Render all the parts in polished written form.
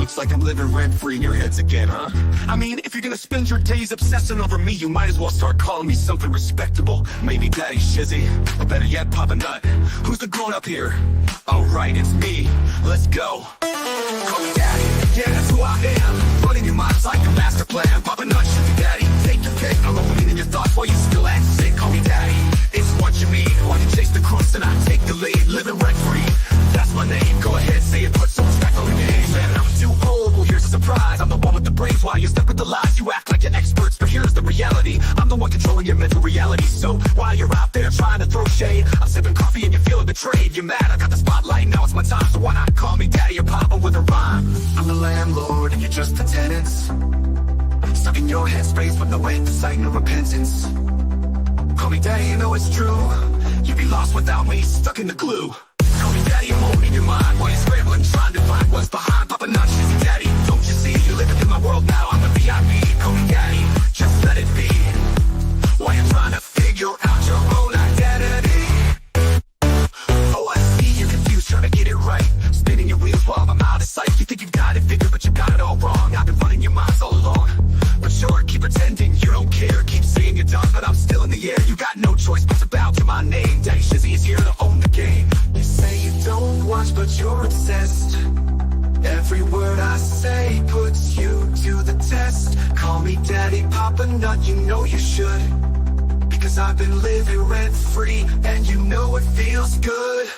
Looks like I'm living rent-free in your heads again, huh? I mean, if you're gonna spend your days obsessing over me, you might as well start calling me something respectable. Maybe Daddy Shizzy, or better yet, Papa Nut. Who's the grown-up here? Alright, it's me. Let's go. Call me Daddy, yeah, that's who I am. Running your mind's like a master plan. Papa Nut, Shizzy Daddy, take your pick. I'm opening your thoughts while you still act sick. Call me Daddy, it's what you mean. While you chase the crooks and I take the lead. Living rent-free, that's my name. Go ahead, say it, put some respect on the name. Man, I'm too old, well here's a surprise. I'm the one with the brains while you're stuck with the lies. You act like you're experts, but here's the reality. I'm the one controlling your mental reality. So while you're out there trying to throw shade, I'm sipping coffee and you're feeling betrayed. You're mad, I got the spotlight, now it's my time. So why not call me Daddy or Papa with a rhyme? I'm the landlord and you're just the tenants, stuck in your headspace with no end to sight, no repentance. Call me Daddy, you know it's true. You'd be lost without me, stuck in the glue. Call me Daddy, I'm holding your mind while you're scrambling, trying to find what's behind. Papa Nut, Shizzy Daddy, don't you see? You're living in my world now, I'm the VIP. Call me Daddy, just let it be. While you're trying to figure out your own identity. Oh, I see you're confused, trying to get it right, spinning your wheels while I'm out of sight. You think you've got it figured, but you got it all wrong. I've been running your minds all along. But sure, keep pretending you don't care. Keep saying you're done, but I'm still in the air. You got no choice but to bow to my name. Daddy Shizzy is here to own the game. You say you don't watch, but you're obsessed. Every word I say puts you to the test. Call me Daddy, Papa Nut, you know you should. Because I've been living rent-free, and you know it feels good.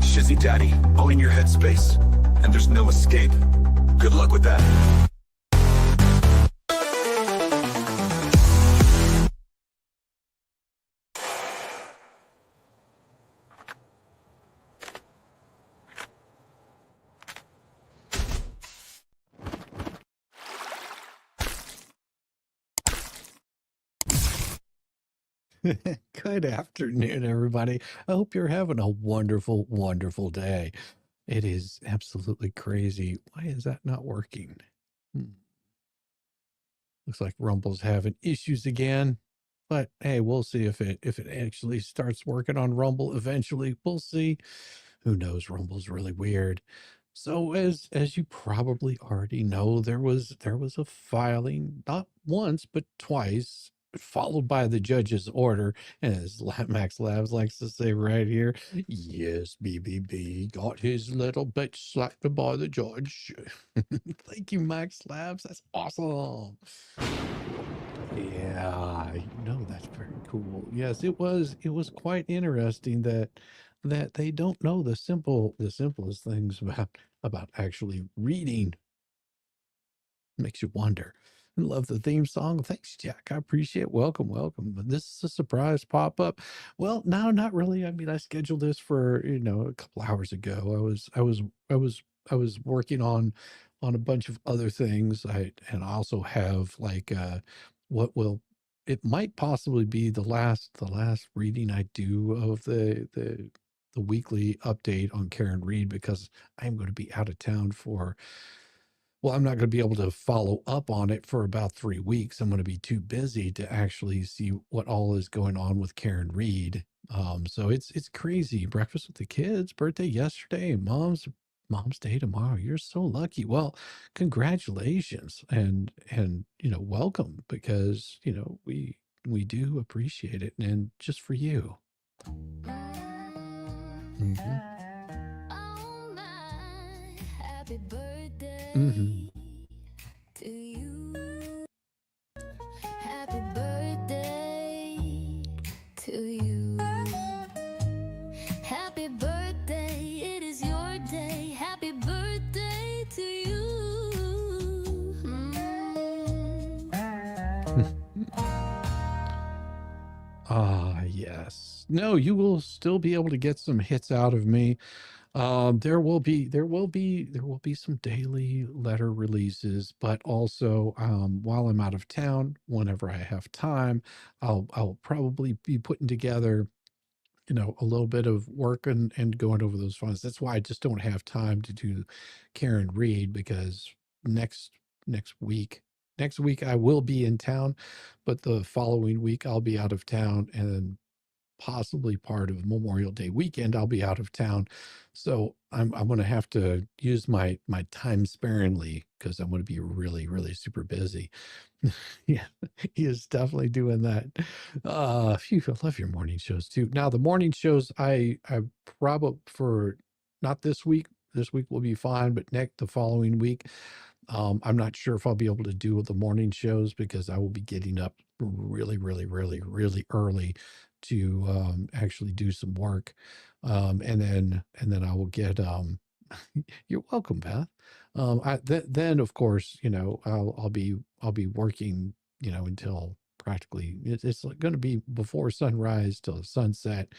Shizzy Daddy, owning your headspace, and there's no escape. Good luck with that. Good afternoon, everybody. I hope you're having a wonderful, wonderful day. It is absolutely crazy. Why is that not working? Looks like Rumble's having issues again. But hey, we'll see if it actually starts working on Rumble eventually. We'll see. Who knows? Rumble's really weird. So as you probably already know, there was a filing, not once but twice, followed by the judge's order. And as Max Labs likes to say right here, yes, BBB got his little bitch slapped by the judge. Thank you, Max Labs. That's awesome. Yeah, that's very cool. Yes, it was quite interesting that they don't know the simplest things about actually reading. Makes you wonder. I love the theme song. Thanks, Jack. I appreciate it. Welcome, welcome. This is a surprise pop-up. Well, no, not really. I mean, I scheduled this for, a couple hours ago. I was working on a bunch of other things. And I also have like it might possibly be the last reading I do of the weekly update on Karen Reed, because I'm going to be out of town for, well, I'm not going to be able to follow up on it for about 3 weeks. I'm going to be too busy to actually see what all is going on with Karen Reed. So it's crazy. Breakfast with the kids, birthday yesterday, mom's day tomorrow. You're so lucky. Well, congratulations and welcome, because we do appreciate it, and just for you. Mm-hmm. Oh my, happy birthday to you. Happy birthday to you. Happy birthday, it is your day. Happy birthday to you. Yes. No, you will still be able to get some hits out of me. There will be some daily letter releases, but also while I'm out of town, whenever I have time, I'll probably be putting together, a little bit of work and going over those files. That's why I just don't have time to do Karen Reed, because next next week next week I will be in town, but the following week I'll be out of town, and then possibly part of Memorial Day weekend I'll be out of town. So I'm going to have to use my time sparingly, because I'm going to be really, really super busy. Yeah, he is definitely doing that. Phew, I love your morning shows too. Now the morning shows, I probably, for not this week. This week will be fine, but the following week, I'm not sure if I'll be able to do the morning shows, because I will be getting up really, really, really, really early to actually do some work. And then I will get you're welcome, Beth. Then of course, I'll be working, until practically it's going to be before sunrise till sunset.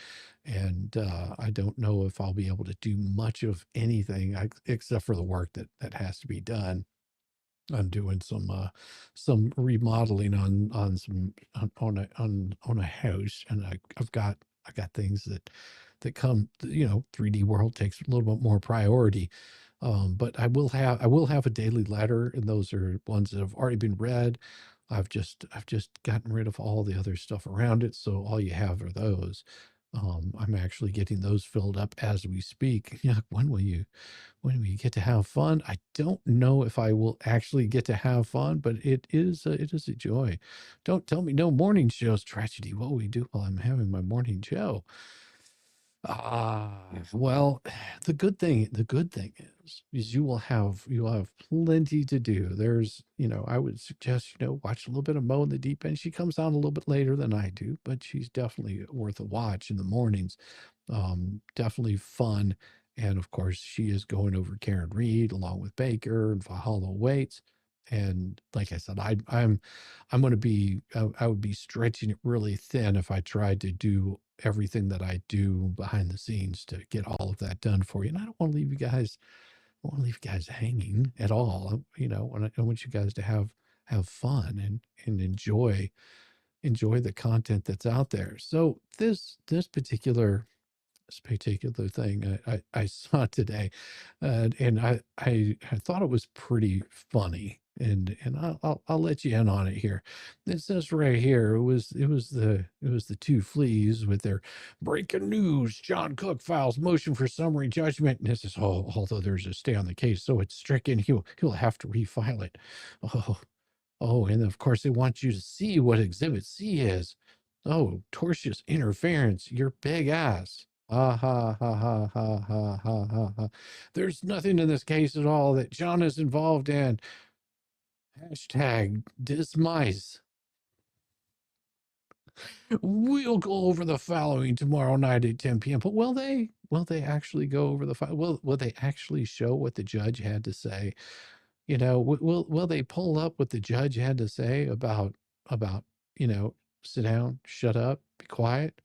And I don't know if I'll be able to do much of anything, except for the work that has to be done. I'm doing some remodeling on some on a house, and I got things that come, 3D world takes a little bit more priority. But I will have a daily letter, and those are ones that have already been read. I've just gotten rid of all the other stuff around it, so all you have are those. I'm actually getting those filled up as we speak. Yeah, when we get to have fun. I don't know if I will actually get to have fun, but it is a joy. Don't tell me no morning shows tragedy. What will we do while I'm having my morning show? Well, the good thing is you'll have plenty to do. I would suggest, watch a little bit of Mo in the Deep End. She comes on a little bit later than I do, but she's definitely worth a watch in the mornings. Definitely fun. And of course, she is going over Karen Reed along with Baker and Valhalla Waits. And like I said, I'm going to be, I would be stretching it really thin if I tried to do everything that I do behind the scenes to get all of that done for you. And I don't want to leave you guys, I don't want to leave you guys hanging at all. I want you guys to have fun and enjoy the content that's out there. So this particular thing I saw today, and I thought it was pretty funny, and I'll let you in on it here. It says right here, it was the two fleas with their breaking news. John Cook files motion for summary judgment, and this is, although there's a stay on the case, so it's stricken. He'll have to refile it. Oh, oh, and of course they want you to see what Exhibit C is. Oh, tortious interference, your big ass. Ha ha ha ha ha ha ha ha ha. There's nothing in this case at all that John is involved in. Hashtag dismice. We'll go over the following tomorrow night at 10 p.m. But will they actually go over the file? Will they actually show what the judge had to say? Will they pull up what the judge had to say about, sit down, shut up, be quiet?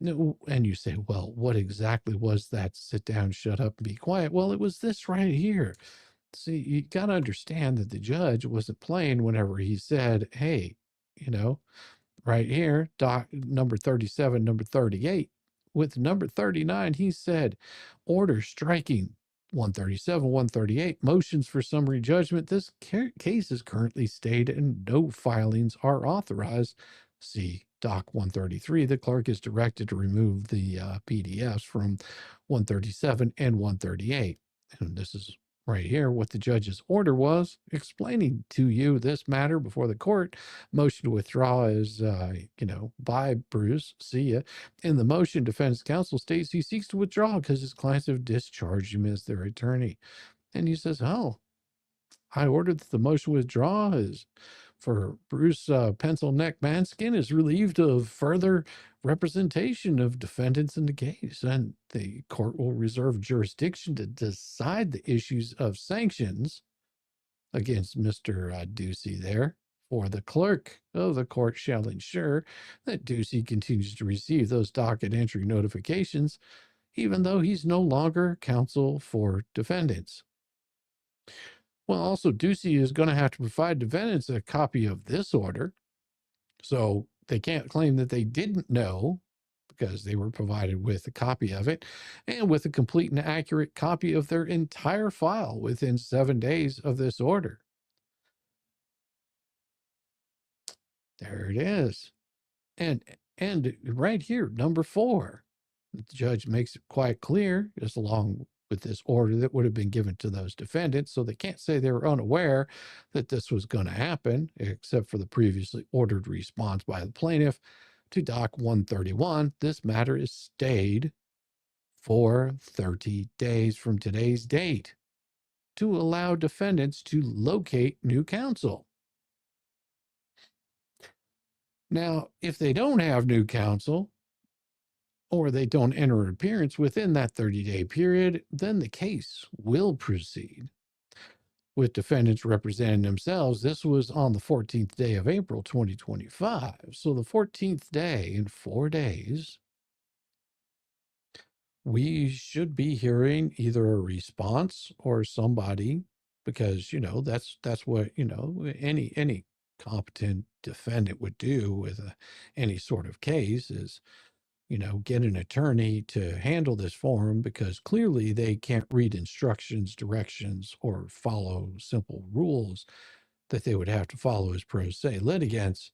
No. And you say, well, what exactly was that sit down, shut up, and be quiet? Well, it was this right here. See, you got to understand that the judge wasn't playing whenever he said, hey, you know, right here, doc number 37, number 38. With number 39, he said, order striking 137, 138, motions for summary judgment. This case is currently stayed and no filings are authorized. See Doc 133. The clerk is directed to remove the PDFs from 137 and 138. And this is right here what the judge's order was, explaining to you this matter before the court. Motion to withdraw is, by Bruce. See ya. In the motion, defense counsel states he seeks to withdraw because his clients have discharged him as their attorney. And he says, oh, I ordered that the motion withdraw is for Bruce Pencil Neck Matzkin is relieved of further representation of defendants in the case, and the court will reserve jurisdiction to decide the issues of sanctions against Mr. Ducey there or the clerk of the court shall ensure that Ducey continues to receive those docket entry notifications, even though he's no longer counsel for defendants. Well, also, Ducey is going to have to provide defendants a copy of this order, so they can't claim that they didn't know, because they were provided with a copy of it and with a complete and accurate copy of their entire file within 7 days of this order. There it is. And right here, number 4, the judge makes it quite clear, just along with this order that would have been given to those defendants, so they can't say they were unaware that this was going to happen, except for the previously ordered response by the plaintiff to Doc 131. This matter is stayed for 30 days from today's date to allow defendants to locate new counsel. Now, if they don't have new counsel, or they don't enter an appearance within that 30-day period, then the case will proceed with defendants representing themselves. This was on the 14th day of April 2025. So the 14th day, in 4 days, we should be hearing either a response or somebody, because, that's what, any competent defendant would do with any sort of case is, get an attorney to handle this for them, because clearly they can't read instructions, directions, or follow simple rules that they would have to follow as pro se litigants.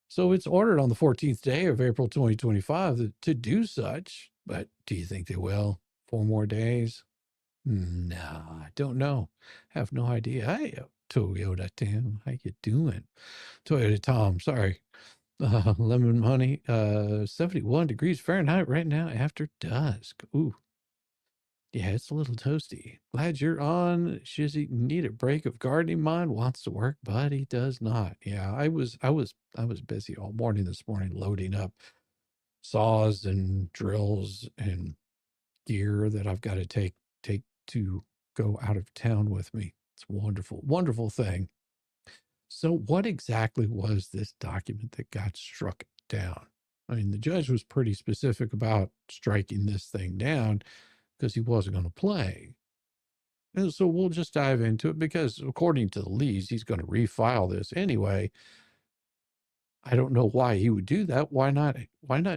So it's ordered on the 14th day of April 2025 to do such. But do you think they will? 4 more days? No, I don't know. Have no idea. Hey, Toyota Tim, how you doing? Toyota Tom, sorry. Lemon honey, 71 degrees Fahrenheit right now after dusk. Ooh, yeah, it's a little toasty. Glad you're on, Shizzy. Need a break of gardening. Mind wants to work, but he does not. Yeah, I was busy all morning this morning loading up saws and drills and gear that I've got to take to go out of town with me. It's a wonderful, wonderful thing. So what exactly was this document that got struck down? I mean, the judge was pretty specific about striking this thing down because he wasn't going to play. And so we'll just dive into it, because according to the leads, he's going to refile this anyway. I don't know why he would do that. Why not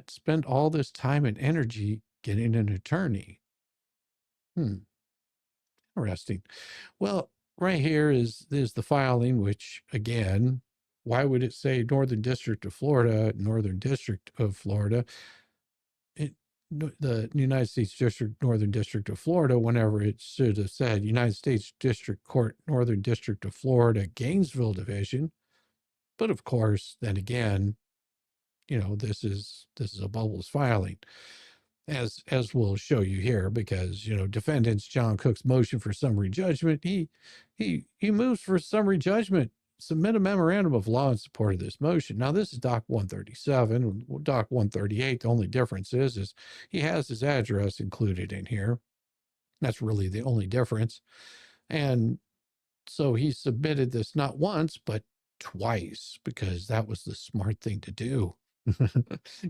spend all this time and energy getting an attorney? Interesting. Well, right here is the filing, which, again, why would it say Northern District of Florida, Northern District of Florida? The United States District, Northern District of Florida, whenever it should have said United States District Court, Northern District of Florida, Gainesville Division. But of course, then again, this is a Bubbles filing, as we'll show you here, because, defendants John Cook's motion for summary judgment, he moves for summary judgment, submit a memorandum of law in support of this motion. Now, this is Doc 137, Doc 138. The only difference is he has his address included in here. That's really the only difference. And so he submitted this not once, but twice, because that was the smart thing to do.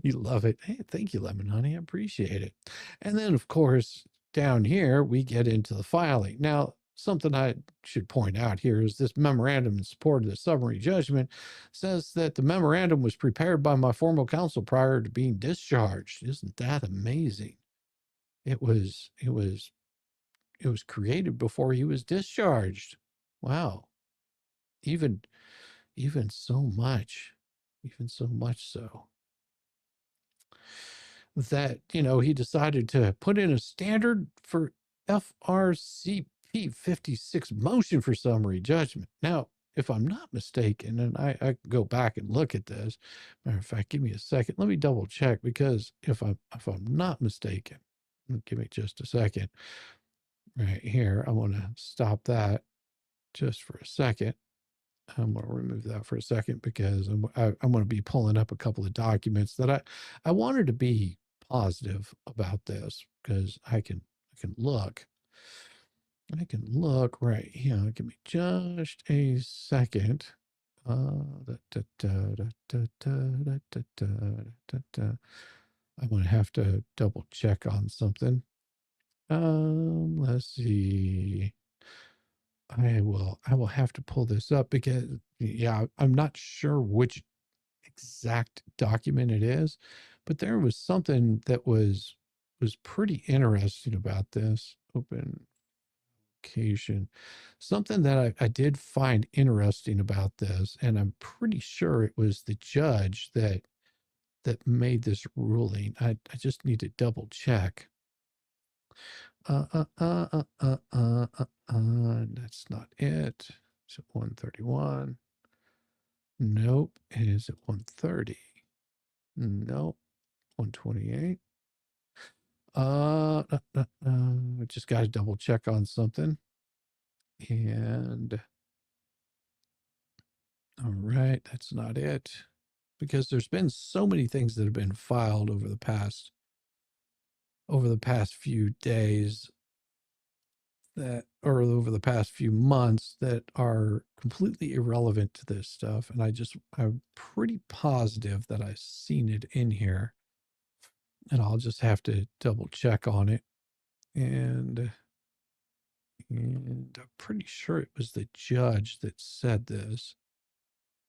You love it. Hey, thank you, Lemon Honey. I appreciate it. And then, of course, down here, we get into the filing. Now, something I should point out here is this memorandum in support of the summary judgment says that the memorandum was prepared by my former counsel prior to being discharged. Isn't that amazing? It was created before he was discharged. Wow. Even so much so that, he decided to put in a standard for FRCP 56 motion for summary judgment. Now, if I'm not mistaken, and I can go back and look at this. Matter of fact, give me a second. Let me double check, because if I'm not mistaken, give me just a second. Right here, I want to stop that just for a second. I'm going to remove that for a second, because I'm going to be pulling up a couple of documents that I wanted to be positive about this, because I can look right here. Give me just a second. I'm going to have to double check on something. Let's see. I will have to pull this up because, yeah, I'm not sure which exact document it is, but there was something that was pretty interesting about this. Open occasion. Something that I did find interesting about this, and I'm pretty sure it was the judge that made this ruling. I just need to double check. That's not it. Is it 131? Nope. Is it 130? Nope. 128. I just got to double check on something. And all right, that's not it. Because there's been so many things that have been filed over the past few days that, or over the past few months, that are completely irrelevant to this stuff. And I'm pretty positive that I've seen it in here, and I'll just have to double check on it. And I'm pretty sure it was the judge that said this.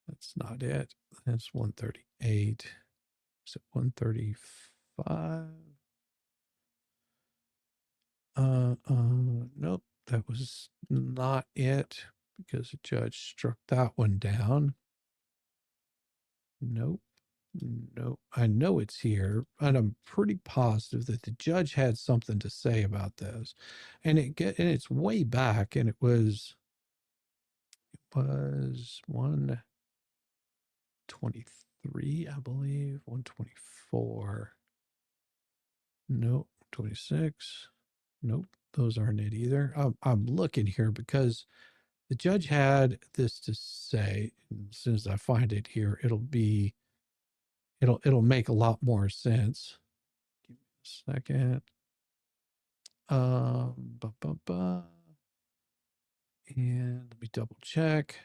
That's not it. That's 138. Is it 135? Nope, that was not it, because the judge struck that one down. Nope. Nope. I know it's here, and I'm pretty positive that the judge had something to say about this. And it's way back, and it was 123, I believe. 124. Nope. 26. Nope. Those aren't it either. I'm looking here because the judge had this to say. As soon as I find it here, it'll make a lot more sense. Give me a second. Ba, ba, ba. And let me double check.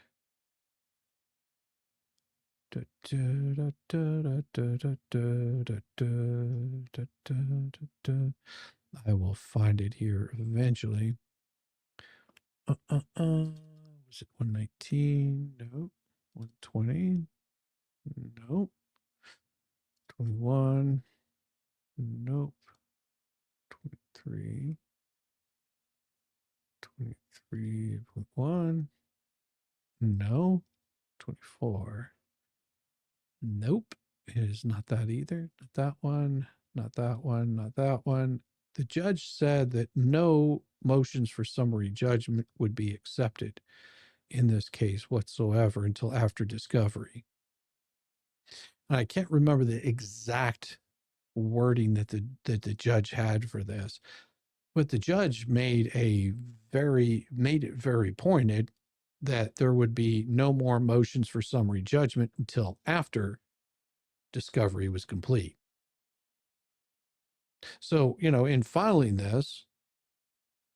I will find it here eventually. Was it 119? Nope. 120? Nope. 21? Nope. 23? 23.1? No. 24? Nope. It is not that either. Not that one. Not that one. Not that one. The judge said that no motions for summary judgment would be accepted in this case whatsoever until after discovery. And I can't remember the exact wording that the judge had for this, but the judge made it very pointed that there would be no more motions for summary judgment until after discovery was complete. So, in filing this,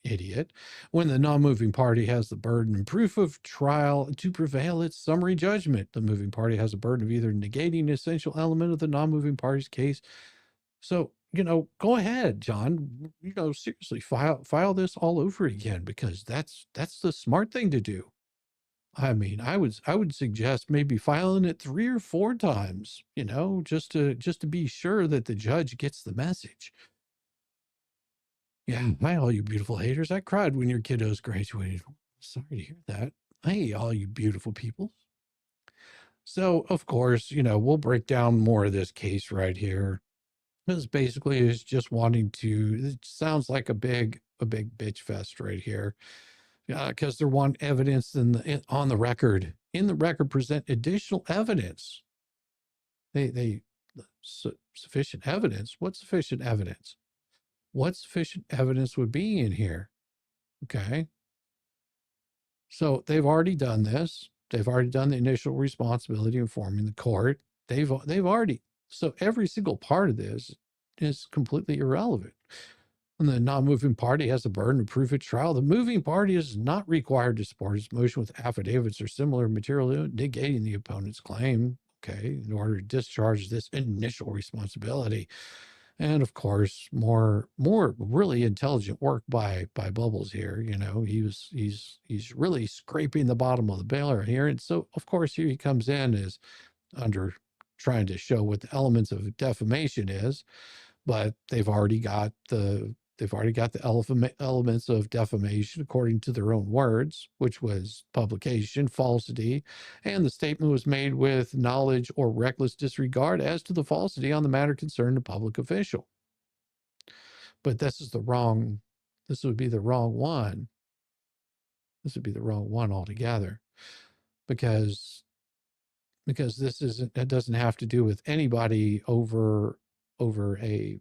idiot, when the non-moving party has the burden and proof of trial to prevail its summary judgment, the moving party has a burden of either negating an essential element of the non-moving party's case. So, go ahead, John, seriously, file this all over again, because that's the smart thing to do. I mean, I would suggest maybe filing it 3 or 4 times, just to be sure that the judge gets the message. Yeah, hi, all you beautiful haters. I cried when your kiddos graduated. Sorry to hear that. Hey, all you beautiful people. So, of course, we'll break down more of this case right here. This basically is just wanting to, it sounds like a big bitch fest right here. Because they want evidence on the record. In the record, present additional evidence. Sufficient evidence. What's sufficient evidence? What sufficient evidence would be in here? Okay. So they've already done this. They've already done the initial responsibility informing the court. They've already, so every single part of this is completely irrelevant. And the non-moving party has the burden of proof at trial. The moving party is not required to support its motion with affidavits or similar material negating the opponent's claim, okay, in order to discharge this initial responsibility. And of course, more really intelligent work by Bubbles here. You know, he's really scraping the bottom of the barrel here. And so, of course, here he comes in as under trying to show what the elements of defamation is, but they've already got the elements of defamation according to their own words, which was publication, falsity, and the statement was made with knowledge or reckless disregard as to the falsity on the matter concerning a public official. But this would be the wrong one. This would be the wrong one altogether, because it doesn't have to do with anybody over a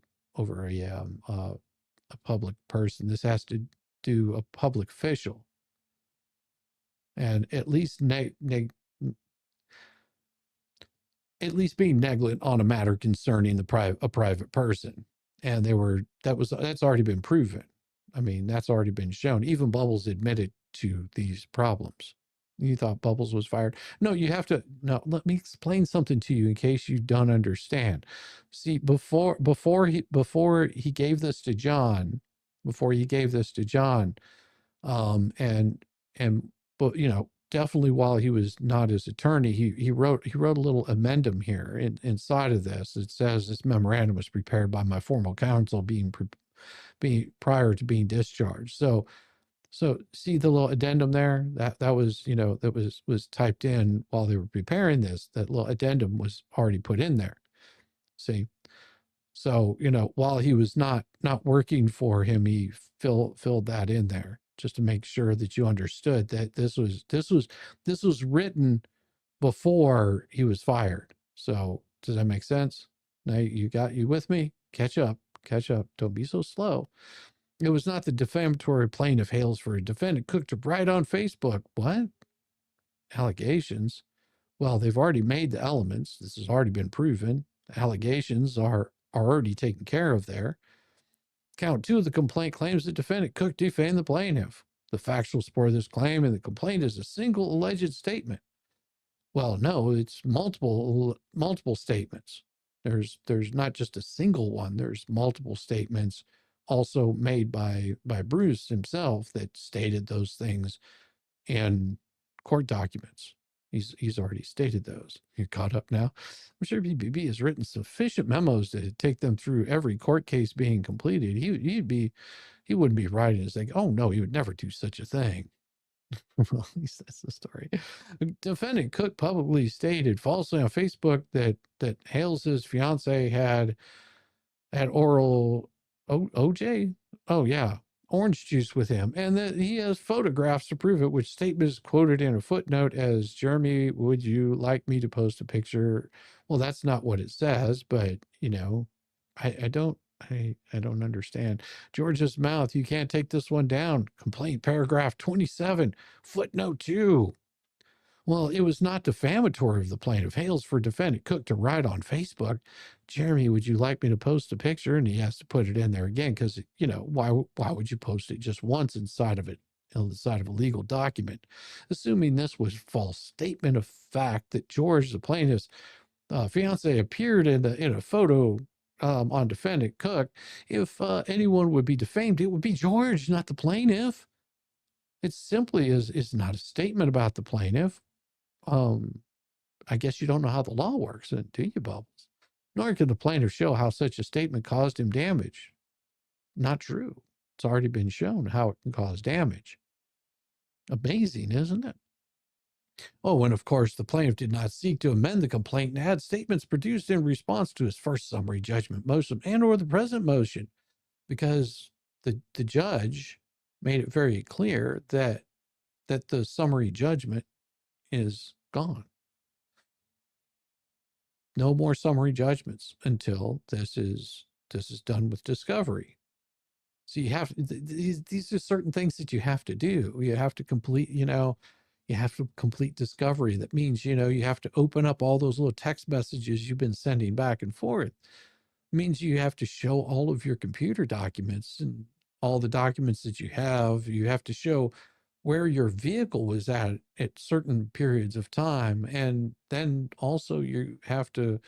public person. This has to do a public official, and at least being negligent on a matter concerning a private person. And that's already been proven. I mean, that's already been shown. Even Bubbles admitted to these problems. You thought Bubbles was fired? No, let me explain something to you in case you don't understand. See, before he gave this to John, but definitely while he was not his attorney, he wrote a little addendum here inside of this. It says this memorandum was prepared by my formal counsel being prior to being discharged. So see the little addendum there? That was typed in while they were preparing this. That little addendum was already put in there. See? So, while he was not working for him, he filled that in there just to make sure that you understood that this was written before he was fired. So does that make sense? Now you with me? Catch up. Don't be so slow. It was not the defamatory plaintiff hails for a defendant cooked to write on Facebook. What? Allegations? Well, they've already made the elements. This has already been proven. The allegations are already taken care of there. Count 2 of the complaint claims the defendant Cook defamed the plaintiff. The factual support of this claim in the complaint is a single alleged statement. Well, no, it's multiple statements. There's not just a single one. There's multiple statements also made by Bruce himself that stated those things in court documents. He's already stated those. You're caught up now. I'm sure BBB has written sufficient memos to take them through every court case being completed. He wouldn't be writing as like, oh no, he would never do such a thing. Well, at least that's the story. Defendant Cook publicly stated falsely on Facebook that Hales' fiance had oral OJ. Oh yeah, orange juice with him, and that he has photographs to prove it, which statement is quoted in a footnote as, Jeremy, would you like me to post a picture? Well, that's not what it says, but I don't understand. George's mouth, you can't take this one down. Complaint paragraph 27, footnote 2. Well, it was not defamatory of the plaintiff Hales for defendant Cook to write on Facebook, Jeremy, would you like me to post a picture? And he has to put it in there again because, why would you post it just once inside of a legal document? Assuming this was false statement of fact that George, the plaintiff's fiance, appeared in a photo on defendant Cook, if anyone would be defamed, it would be George, not the plaintiff. It simply is not a statement about the plaintiff. I guess you don't know how the law works, do you, Bubbles? Nor can the plaintiff show how such a statement caused him damage. Not true. It's already been shown how it can cause damage. Amazing, isn't it? Oh, and of course, the plaintiff did not seek to amend the complaint and add statements produced in response to his first summary judgment motion and or the present motion, because the judge made it very clear that the summary judgment is gone. No more summary judgments until this is done with discovery. So you have these are certain things that you have to do. You have to complete, discovery. That means, you have to open up all those little text messages you've been sending back and forth. means you have to show all of your computer documents and all the documents that you have. You have to show where your vehicle was at certain periods of time. And then also you have to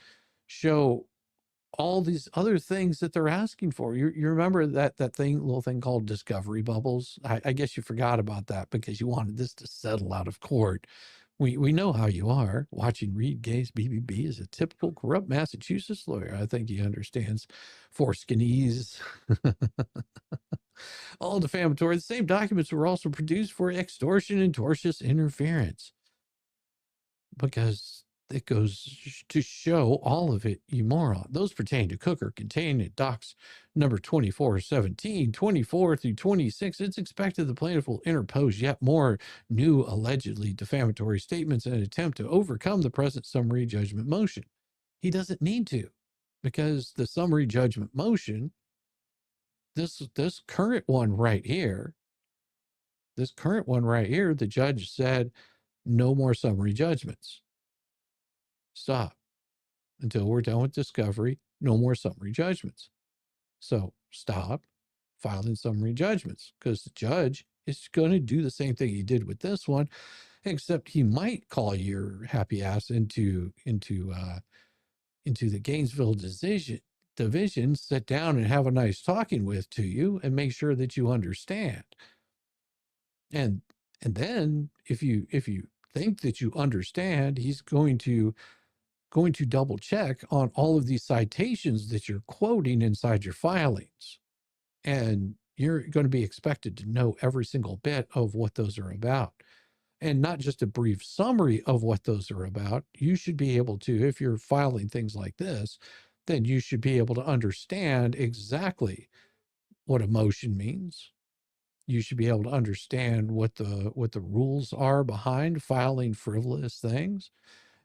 show all these other things that they're asking for. You remember that little thing called discovery bubbles? I guess you forgot about that because you wanted this to settle out of court. We know how you are. Watching Reed Gay's BBB is a typical corrupt Massachusetts lawyer. I think he understands foreskinese. All defamatory. The same documents were also produced for extortion and tortious interference, because it goes to show all of it, you moron. Those pertain to Cooker, contained in docs number 2417, 24 through 26. It's expected the plaintiff will interpose yet more new allegedly defamatory statements in an attempt to overcome the present summary judgment motion. He doesn't need to, because the summary judgment motion, this current one right here, the judge said no more summary judgments. Stop. Until we're done with discovery, no more summary judgments. So stop filing summary judgments, because the judge is going to do the same thing he did with this one, except he might call your happy ass into the Gainesville division, sit down and have a nice talking with to you and make sure that you understand. And then if you think that you understand, he's going to double check on all of these citations that you're quoting inside your filings. And you're going to be expected to know every single bit of what those are about. And not just a brief summary of what those are about. You should be able to, if you're filing things like this, then you should be able to understand exactly what a motion means. You should be able to understand what the rules are behind filing frivolous things.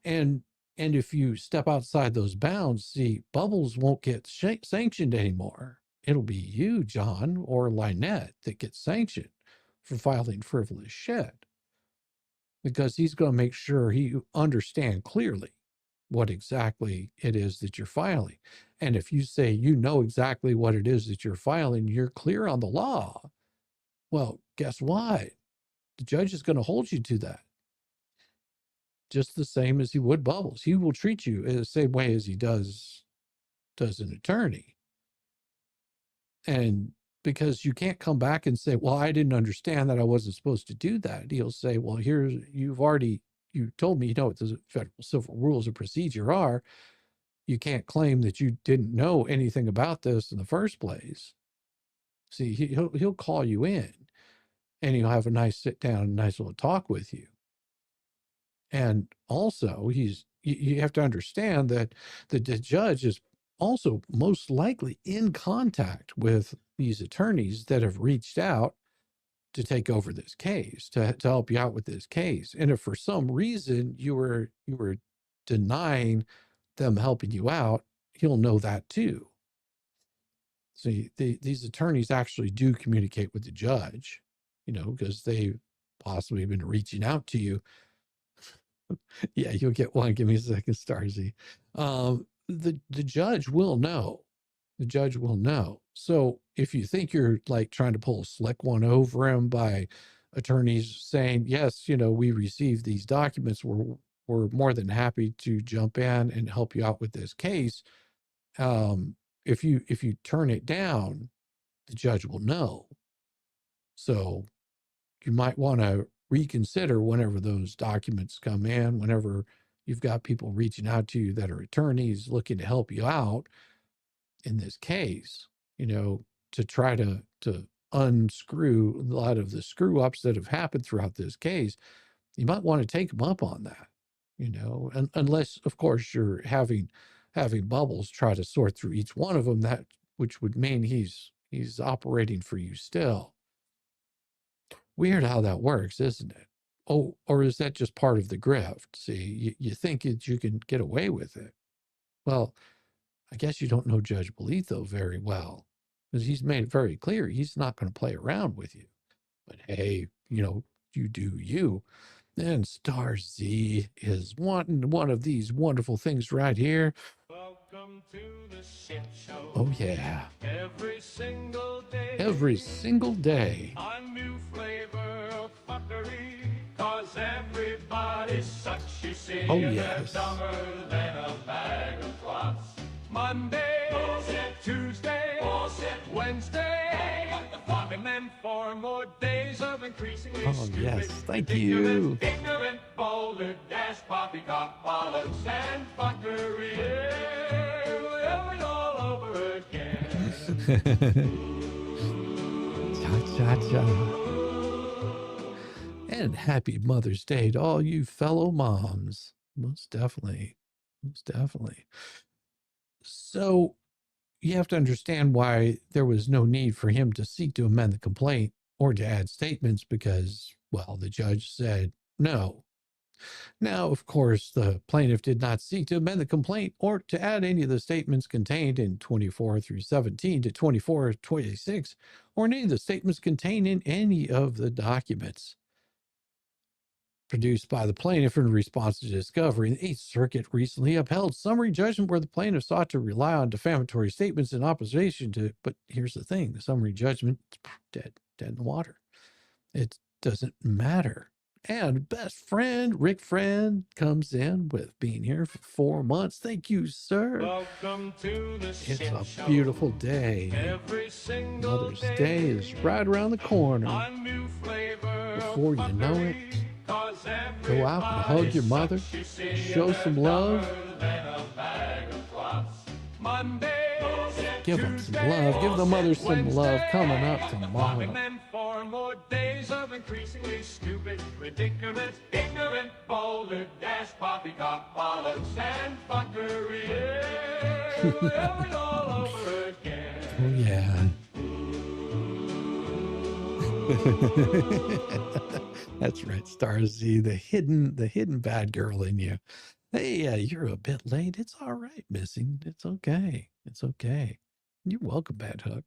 And if you step outside those bounds, see, Bubbles won't get sanctioned anymore. It'll be you, John, or Lynette that gets sanctioned for filing frivolous shit, because he's going to make sure you understand clearly what exactly it is that you're filing. And if you say you know exactly what it is that you're filing, you're clear on the law, well, guess what? The judge is going to hold you to that, just the same as he would Bubbles. He will treat you in the same way as he does an attorney. And because you can't come back and say, well, I didn't understand that, I wasn't supposed to do that. He'll say, well, you told me, what the federal civil rules of procedure are. You can't claim that you didn't know anything about this in the first place. See, he'll call you in and he'll have a nice sit down, a nice little talk with you. And also you have to understand that the judge is also most likely in contact with these attorneys that have reached out to take over this case, to help you out with this case. And if for some reason you were denying them helping you out, he'll know that too. See, these attorneys actually do communicate with the judge, because they've possibly been reaching out to you. Yeah, you'll get one. Give me a second, Starzy. The judge will know. The judge will know. So if you think you're like trying to pull a slick one over him by attorneys saying, yes, we received these documents, we're more than happy to jump in and help you out with this case. If you turn it down, the judge will know. So you might want to reconsider whenever those documents come in, whenever you've got people reaching out to you that are attorneys looking to help you out in this case, to try to unscrew a lot of the screw ups that have happened throughout this case. You might want to take them up on that, unless, of course, you're having Bubbles try to sort through each one of them, which would mean he's operating for you still. Weird how that works, isn't it? Oh, or is that just part of the grift? See, you think you can get away with it. Well, I guess you don't know Judge Bolito very well, because he's made it very clear he's not going to play around with you. But hey, you do you. And Star Z is wanting one of these wonderful things right here. Oh, yeah. Every single day. Every single day. A new flavor of fuckery. Cause everybody sucks, you see. Oh, and yes. they're dumber than a bag of clots. Monday, bullshit. Tuesday, bullshit. Wednesday, and then 4 more days of increasingly stupid, yes. Thank ridiculous, you. ignorant, boulder, dash, poppycock, bollocks, and fuckery. Yeah, it all over again. Cha-cha-cha. And happy Mother's Day to all you fellow moms. Most definitely. Most definitely. So you have to understand why there was no need for him to seek to amend the complaint or to add statements because, well, the judge said no. Now, of course, the plaintiff did not seek to amend the complaint or to add any of the statements contained in 24 through 17 to 24, 26, or any of the statements contained in any of the documents produced by the plaintiff in response to discovery. The Eighth Circuit recently upheld summary judgment where the plaintiff sought to rely on defamatory statements in opposition to, but here's the thing, the summary judgment is dead in the water. It doesn't matter. And best friend, Rick Friend, comes in with being here for 4 months. Thank you, sir. Welcome to the It's shit a show. beautiful day. Every single Mother's Day is right around the corner. A new flavor Before you know it, go out and hug your mother, show some love, give them some love, give the mother some love coming up tomorrow. And then 4 more days of increasingly stupid, ridiculous, ignorant, boulder, dash, poppycock, bollocks, and fuckery. Yeah, it all over again. Oh, yeah. That's right, Starzy, the hidden bad girl in you. Hey, you're a bit late. It's all right, missing. It's okay. It's okay. You're welcome, Bad Hook.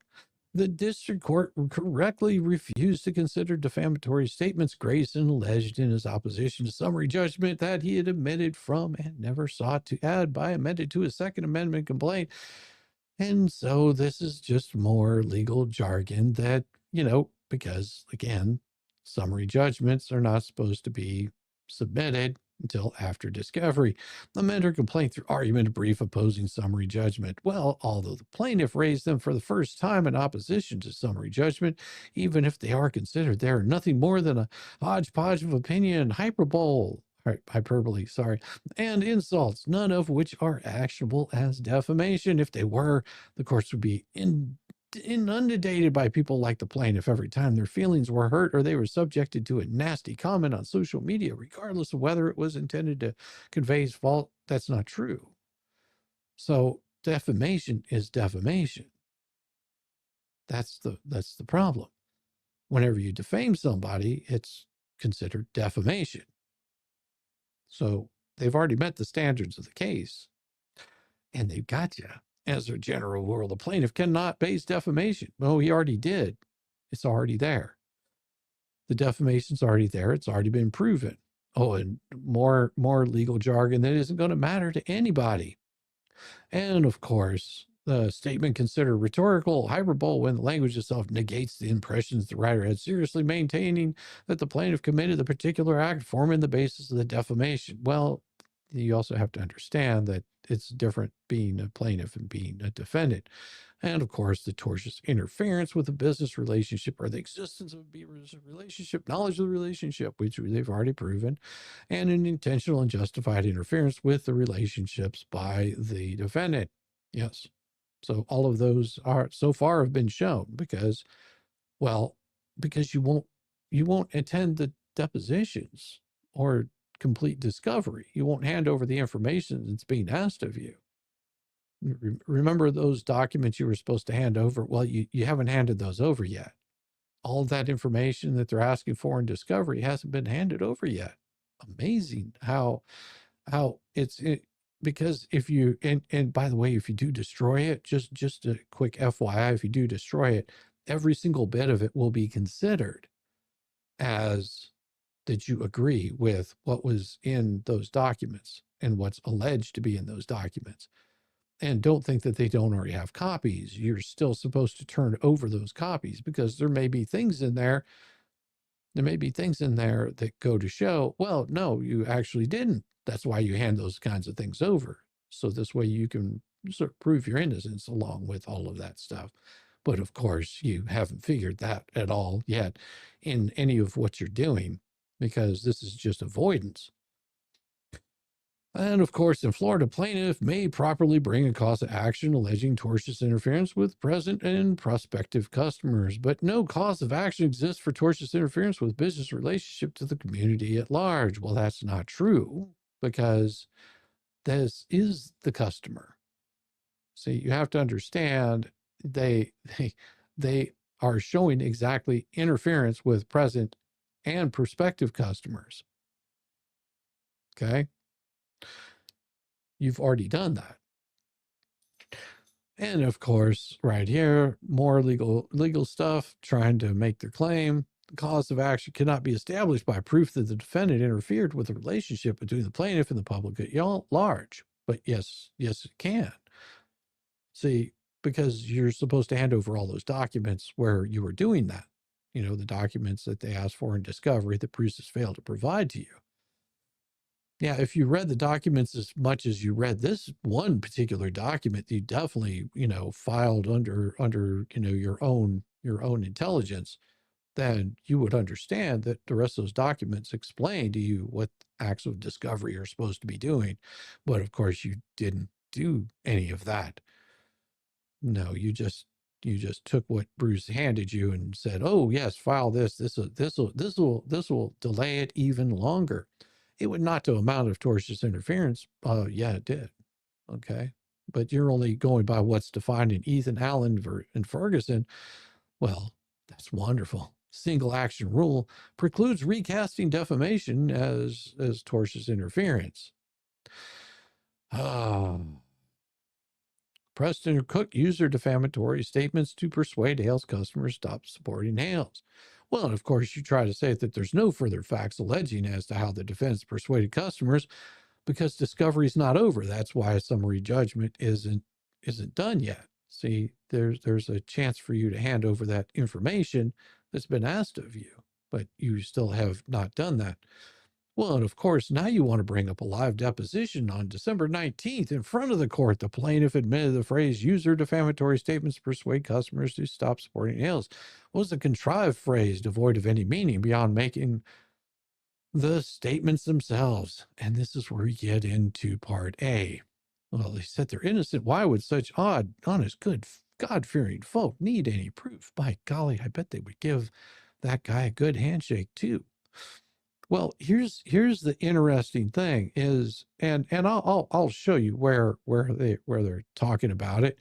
The district court correctly refused to consider defamatory statements Grayson alleged in his opposition to summary judgment that he had omitted from and never sought to add by amended to his Second Amendment complaint. And so this is just more legal jargon that, because again, summary judgments are not supposed to be submitted until after discovery. Amend her complaint through argument, a brief opposing summary judgment. Well, although the plaintiff raised them for the first time in opposition to summary judgment, even if they are considered, they are nothing more than a hodgepodge of opinion, hyperbole, and insults, none of which are actionable as defamation. If they were, the courts would be inundated by people like the plaintiff every time their feelings were hurt or they were subjected to a nasty comment on social media, regardless of whether it was intended to convey his fault. That's not true. So defamation is defamation. That's the problem. Whenever you defame somebody, it's considered defamation. So they've already met the standards of the case, and they've got you. As a general rule, the plaintiff cannot base defamation. Well, he already did. It's already there. The defamation's already there. It's already been proven. Oh, and more legal jargon that isn't going to matter to anybody. And of course, the statement considered rhetorical, hyperbole when the language itself negates the impressions the writer had, seriously maintaining that the plaintiff committed the particular act forming the basis of the defamation. Well, you also have to understand that it's different being a plaintiff and being a defendant. And of course, the tortious interference with a business relationship or the existence of a business relationship, knowledge of the relationship, which they've already proven, and an intentional and justified interference with the relationships by the defendant. Yes. So all of those are so far have been shown because you won't attend the depositions or complete discovery. You won't hand over the information that's being asked of you. Remember those documents you were supposed to hand over? Well, you haven't handed those over yet. All of that information that they're asking for in discovery hasn't been handed over yet. Amazing how because if you, and by the way, if you do destroy it, just a quick FYI, if you do destroy it, every single bit of it will be considered as that you agree with what was in those documents and what's alleged to be in those documents. And don't think that they don't already have copies. You're still supposed to turn over those copies because there may be things in there. There may be things in there that go to show, well, no, you actually didn't. That's why you hand those kinds of things over. So this way you can sort of prove your innocence along with all of that stuff. But of course, you haven't figured that at all yet in any of what you're doing, because this is just avoidance. And of course, in Florida, plaintiff may properly bring a cause of action alleging tortious interference with present and prospective customers, but no cause of action exists for tortious interference with business relationship to the community at large. Well, that's not true, because this is the customer. See, you have to understand they are showing exactly interference with present and prospective customers. Okay. You've already done that. And of course, right here, more legal stuff, trying to make their claim. The cause of action cannot be established by proof that the defendant interfered with the relationship between the plaintiff and the public at large. But yes, it can. See, because you're supposed to hand over all those documents where you were doing that. You know, the documents that they asked for in discovery that Bruce has failed to provide to you. Yeah, if you read the documents as much as you read this one particular document, you definitely, filed under, your own intelligence, then you would understand that the rest of those documents explain to you what acts of discovery you're supposed to be doing. But of course, you didn't do any of that. No, you just took what Bruce handed you and said, "Oh yes, file this. This will delay it even longer." It would not to amount of tortious interference. Yeah, it did. Okay, but you're only going by what's defined in Ethan Allen and Ferguson. Well, that's wonderful. Single action rule precludes recasting defamation as tortious interference. Ah. Preston Cook used their defamatory statements to persuade Hale's customers to stop supporting Hale's. Well, and of course, you try to say that there's no further facts alleging as to how the defense persuaded customers because discovery is not over. That's why a summary judgment isn't done yet. See, there's a chance for you to hand over that information that's been asked of you, but you still have not done that. Well, and of course, now you want to bring up a live deposition on December 19th in front of the court. The plaintiff admitted the phrase "use their defamatory statements to persuade customers to stop supporting Hales" was a contrived phrase devoid of any meaning beyond making the statements themselves. And this is where we get into part A. Well, they said they're innocent. Why would such odd, honest, good, God-fearing folk need any proof? By golly, I bet they would give that guy a good handshake too. Well, here's the interesting thing is, and I'll show you where they're talking about it,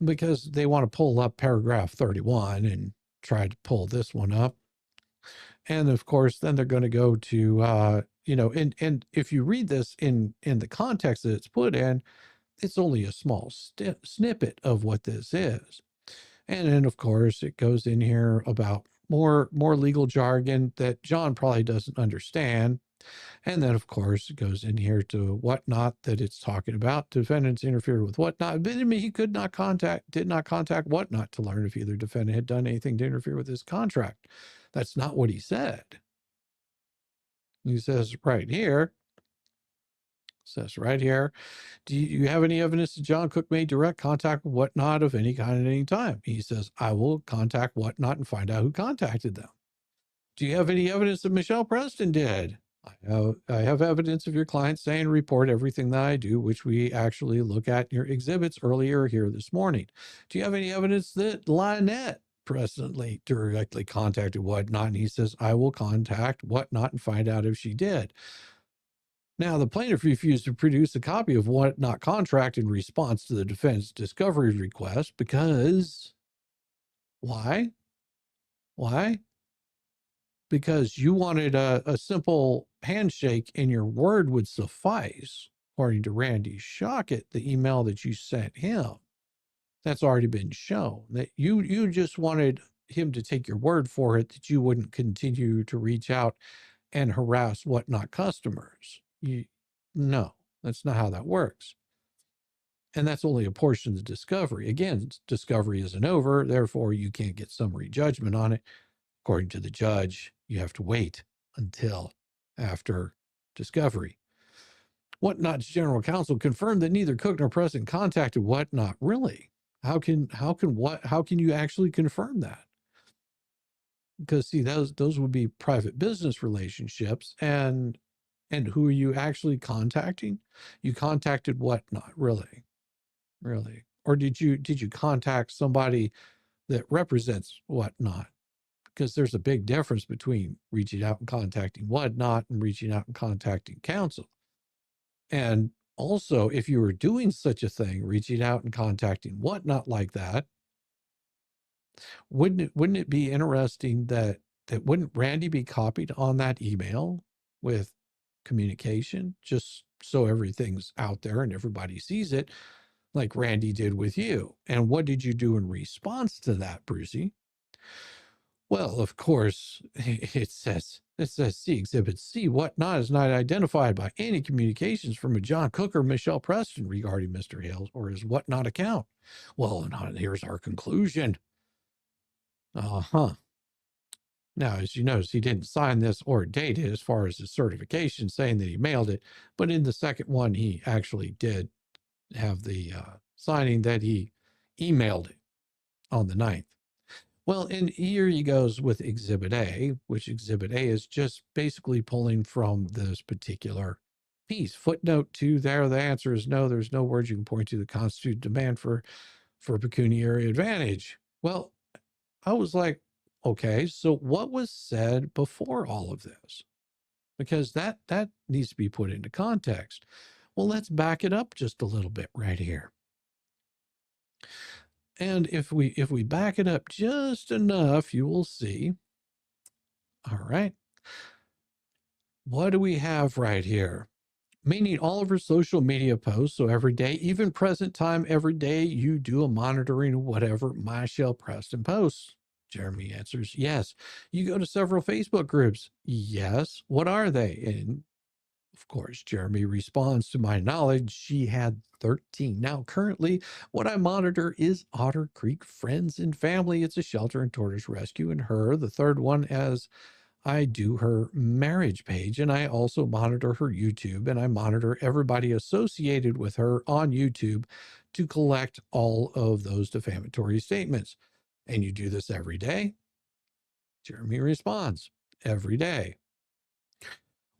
because they want to pull up paragraph 31 and try to pull this one up. And of course, then they're going to go to and if you read this in the context that it's put in, it's only a small snippet of what this is. And then of course it goes in here about more legal jargon that John probably doesn't understand. And then of course it goes in here to whatnot that it's talking about. Defendants interfered with whatnot. But I mean, he did not contact whatnot to learn if either defendant had done anything to interfere with his contract. That's not what he said. He says right here, do you have any evidence that John Cook made direct contact with whatnot of any kind at any time? He says, I will contact whatnot and find out who contacted them. Do you have any evidence that Michelle Preston did? I have evidence of your client saying report everything that I do, which we actually look at in your exhibits earlier here this morning. Do you have any evidence that Lynette presently directly contacted whatnot? And he says, I will contact whatnot and find out if she did. Now, the plaintiff refused to produce a copy of whatnot contract in response to the defense discovery request because why? Because you wanted a simple handshake and your word would suffice, according to Randy Shockett, the email that you sent him. That's already been shown. That you just wanted him to take your word for it that you wouldn't continue to reach out and harass whatnot customers. No, that's not how that works. And that's only a portion of the discovery. Again, discovery isn't over, therefore you can't get summary judgment on it. According to the judge, you have to wait until after discovery. Whatnot's general counsel confirmed that neither Cook nor Preston contacted Whatnot. Really? How can you actually confirm that? Because see, those would be private business relationships, and who are you actually contacting? You contacted Whatnot, really? Really? Or did you contact somebody that represents Whatnot? Because there's a big difference between reaching out and contacting Whatnot and reaching out and contacting counsel. And also, if you were doing such a thing, reaching out and contacting Whatnot like that, wouldn't it be interesting that wouldn't Randy be copied on that email with communication, just so everything's out there and everybody sees it, like Randy did with you? And what did you do in response to that, Brucey? Well, of course, it says see Exhibit C. Whatnot is not identified by any communications from a John Cook or Michelle Preston regarding Mr. Hales or his Whatnot account. Well, and here's our conclusion. Uh-huh. Now, as you notice, he didn't sign this or date it as far as his certification saying that he mailed it, but in the second one, he actually did have the signing that he emailed it on the 9th. Well, and here he goes with Exhibit A, which Exhibit A is just basically pulling from this particular piece. Footnote 2 there, the answer is no. There's no words you can point to that constitute demand for pecuniary advantage. Well, I was like, okay, so what was said before all of this? Because that needs to be put into context. Well, let's back it up just a little bit right here. And if we back it up just enough, you will see. All right. What do we have right here? Meaning all of her social media posts. So every day, even present time, every day you do a monitoring of whatever Michelle Preston posts. Jeremy answers, yes. You go to several Facebook groups. Yes. What are they? And of course, Jeremy responds, to my knowledge, she had 13. Now, currently, what I monitor is Otter Creek Friends and Family. It's a shelter and tortoise rescue, and her, the third one, as I do her marriage page, and I also monitor her YouTube, and I monitor everybody associated with her on YouTube to collect all of those defamatory statements. And you do this every day? Jeremy responds, every day.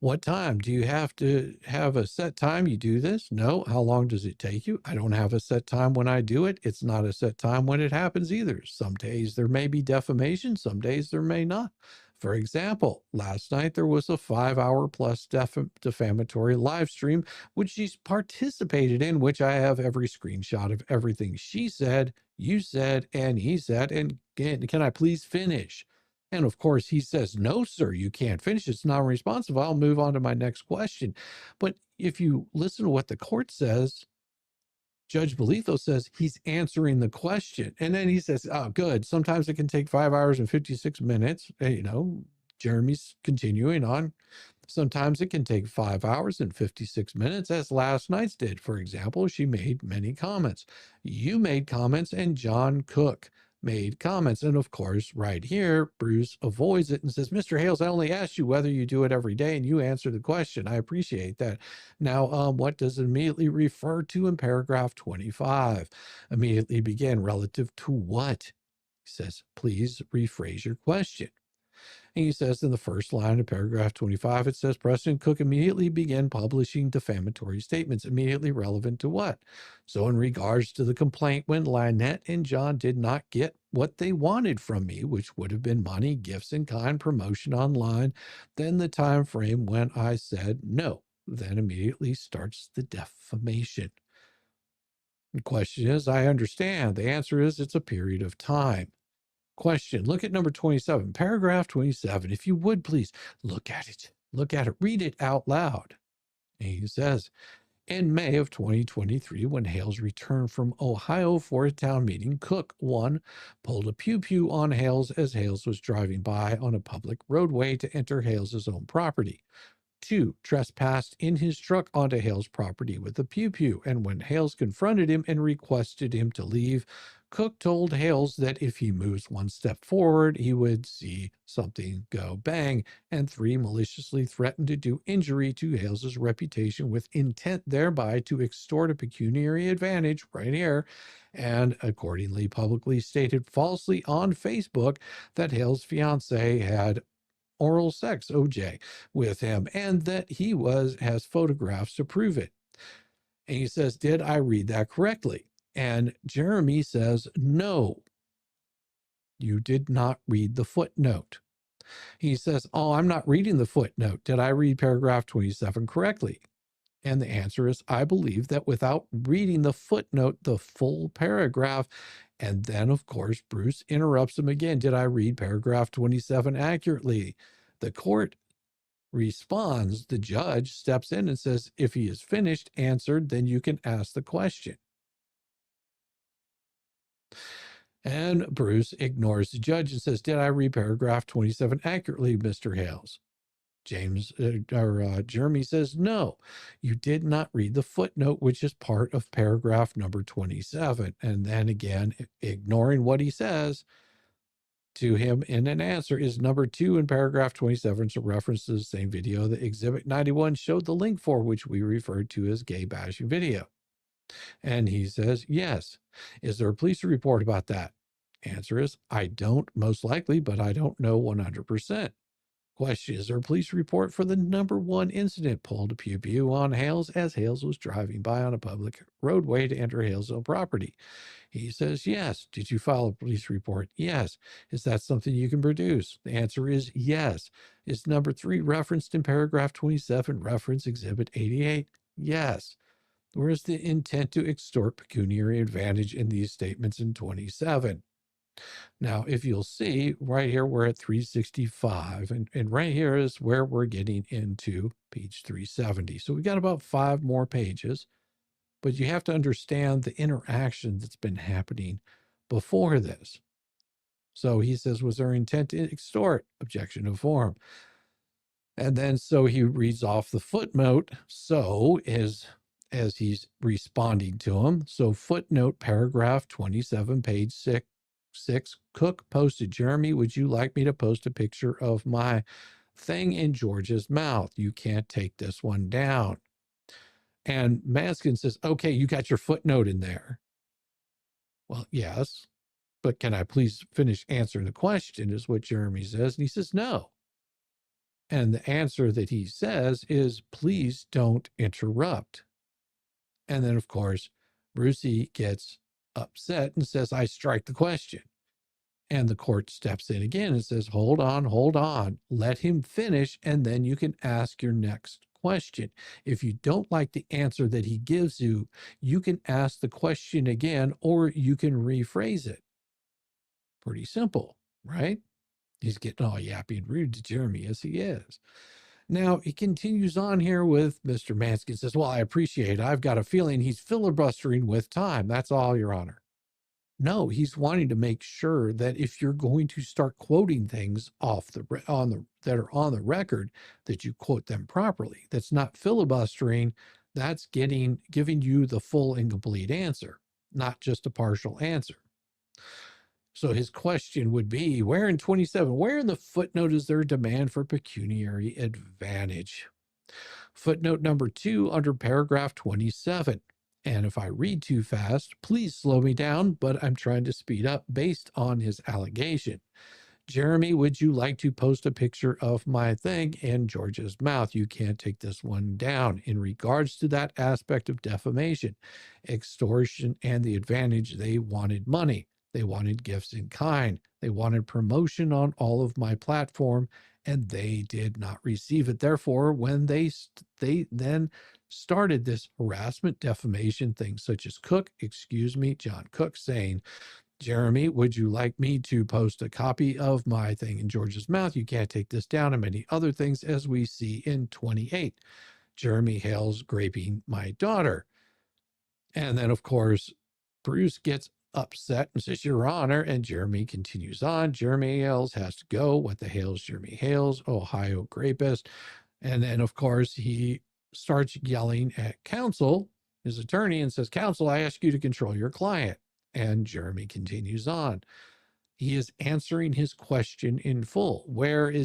What time? Do you have to have a set time you do this? No. How long does it take you? I don't have a set time when I do it. It's not a set time when it happens either. Some days there may be defamation, some days there may not. For example, last night there was a 5-hour plus defamatory live stream, which she's participated in, which I have every screenshot of everything she said, you said, and he said. And can I please finish? And of course, he says, no, sir, you can't finish. It's not responsive. I'll move on to my next question. But if you listen to what the court says, Judge Bolitho says he's answering the question. And then he says, oh, good. Sometimes it can take 5 hours and 56 minutes. Jeremy's continuing on. Sometimes it can take 5 hours and 56 minutes, as last night's did. For example, she made many comments. You made comments, and John Cook made comments. And of course, right here, Bruce avoids it and says, Mr. Hales, I only asked you whether you do it every day, and you answered the question. I appreciate that. Now, what does it immediately refer to in paragraph 25? Immediately begin relative to what? He says, please rephrase your question. And he says in the first line of paragraph 25, it says Preston Cook immediately began publishing defamatory statements. Immediately relevant to what? So in regards to the complaint when Lynette and John did not get what they wanted from me, which would have been money, gifts in kind, promotion online, then the time frame when I said no, then immediately starts the defamation. The question is, I understand. The answer is it's a period of time. Question. Look at number 27, paragraph 27. If you would, please look at it. Look at it. Read it out loud. And he says, in May of 2023, when Hales returned from Ohio for a town meeting, Cook, 1, pulled a pew-pew on Hales as Hales was driving by on a public roadway to enter Hales's own property. 2 trespassed in his truck onto Hale's property with a pew-pew, and when Hales confronted him and requested him to leave, Cook told Hales that if he moves one step forward, he would see something go bang, and 3 maliciously threatened to do injury to Hales's reputation with intent thereby to extort a pecuniary advantage right here, and accordingly publicly stated falsely on Facebook that Hale's fiance had oral sex, OJ, with him, and that he has photographs to prove it. And he says, did I read that correctly? And Jeremy says, no, you did not read the footnote. He says, oh, I'm not reading the footnote. Did I read paragraph 27 correctly? And the answer is, I believe that without reading the footnote, the full paragraph. And then, of course, Bruce interrupts him again. Did I read paragraph 27 accurately? The court responds. The judge steps in and says, if he is finished, answered, then you can ask the question. And Bruce ignores the judge and says, did I read paragraph 27 accurately, Mr. Hales? Jeremy says, no, you did not read the footnote, which is part of paragraph number 27. And then again, ignoring what he says to him in an answer is number 2 in paragraph 27. So reference to the same video that Exhibit 91 showed the link for, which we referred to as gay bashing video. And he says, yes. Is there a police report about that? Answer is, I don't, most likely, but I don't know 100%. Question, is there a police report for the number 1 incident? Pulled a pew-pew on Hales as Hales was driving by on a public roadway to enter Hales' own property. He says, yes. Did you file a police report? Yes. Is that something you can produce? The answer is yes. Is number 3 referenced in paragraph 27, reference Exhibit 88? Yes. Where is the intent to extort pecuniary advantage in these statements in 27? Now, if you'll see right here, we're at 365, and right here is where we're getting into page 370. So we got about 5 more pages, but you have to understand the interaction that's been happening before this. So he says, was there intent to extort? Objection to form. And then so he reads off the footnote. So as he's responding to him. So footnote paragraph 27, page 6, Cook posted, Jeremy, would you like me to post a picture of my thing in George's mouth? You can't take this one down. And Matzkin says, okay, you got your footnote in there. Well, yes, but can I please finish answering the question is what Jeremy says. And he says, no. And the answer that he says is, please don't interrupt. And then, of course, Brucey gets upset and says, I strike the question. And the court steps in again and says, hold on, let him finish, and then you can ask your next question. If you don't like the answer that he gives you, you can ask the question again, or you can rephrase it. Pretty simple, right? He's getting all yappy and rude to Jeremy, as he is. Now, he continues on here with Mr. Matzkin says, well, I appreciate it. I've got a feeling he's filibustering with time. That's all, Your Honor. No, he's wanting to make sure that if you're going to start quoting things that are on the record, that you quote them properly. That's not filibustering. That's giving you the full and complete answer, not just a partial answer. So his question would be, where in 27, where in the footnote is there a demand for pecuniary advantage? Footnote number 2 under paragraph 27. And if I read too fast, please slow me down, but I'm trying to speed up based on his allegation. Jeremy, would you like to post a picture of my thing in George's mouth? You can't take this one down. In regards to that aspect of defamation, extortion, and the advantage, they wanted money. They wanted gifts in kind. They wanted promotion on all of my platform, and they did not receive it. Therefore, when they then started this harassment defamation thing, such as John Cook saying, Jeremy, would you like me to post a copy of my thing in George's mouth? You can't take this down, and many other things, as we see in 28. Jeremy Hales graping my daughter. And then, of course, Bruce gets upset and says, Your Honor, and Jeremy continues on. Jeremy Hales has to go. What the hell's Jeremy Hales? Ohio rapist. And then, of course, he starts yelling at counsel, his attorney, and says, "Counsel, I ask you to control your client." And Jeremy continues on. He is answering his question in full.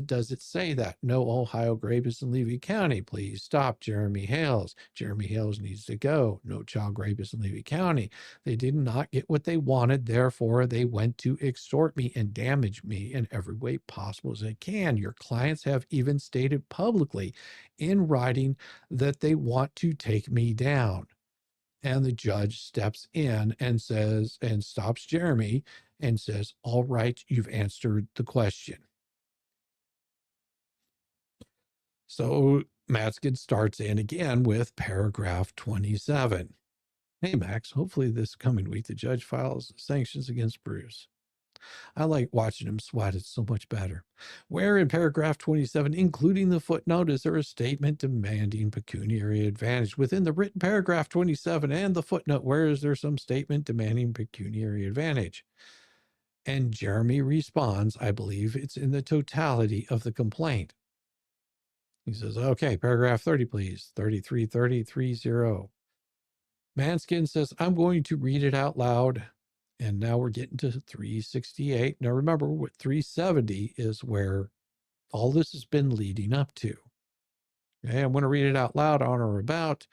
Does it say that? No Ohio rapist in Levy County. Please stop Jeremy Hales. Jeremy Hales needs to go. No child rapist in Levy County. They did not get what they wanted. Therefore, they went to extort me and damage me in every way possible as they can. Your clients have even stated publicly in writing that they want to take me down. And the judge steps in and stops Jeremy and says, "All right, you've answered the question." So Matzkin starts in again with paragraph 27. "Hey, Max, hopefully this coming week the judge files sanctions against Bruce. I like watching him sweat. It's so much better. Where in paragraph 27, including the footnote, is there a statement demanding pecuniary advantage? Within the written paragraph 27 and the footnote, where is there some statement demanding pecuniary advantage?" And Jeremy responds, "I believe it's in the totality of the complaint." He says, "Okay, paragraph 30, please. 333030. Manskin says, "I'm going to read it out loud." And now we're getting to 368. Now remember, what 370 is where all this has been leading up to. Okay, I'm going to read it out loud on or about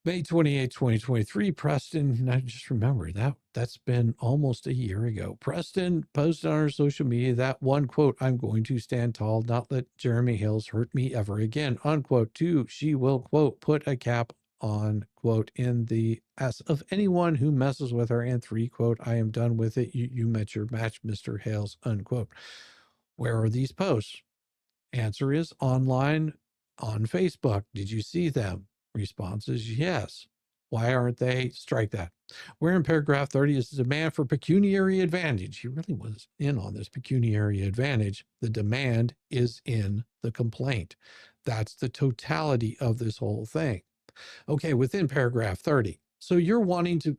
May 28, 2023. Preston, now just remember that's been almost a year ago. Preston posted on her social media that one quote, "I'm going to stand tall, not let Jeremy Hales hurt me ever again," unquote. Two, she will, quote, "put a cap on," quote, "in the ass of anyone who messes with her." And three, quote, "I am done with it. You met your match, Mr. Hales," unquote. Where are these posts? Answer is online on Facebook. Did you see them? Response is yes. Why aren't they? Strike that. Where in paragraph 30 is the demand for pecuniary advantage? He really was in on this pecuniary advantage. The demand is in the complaint. That's the totality of this whole thing. Okay, within paragraph 30. So you're wanting to,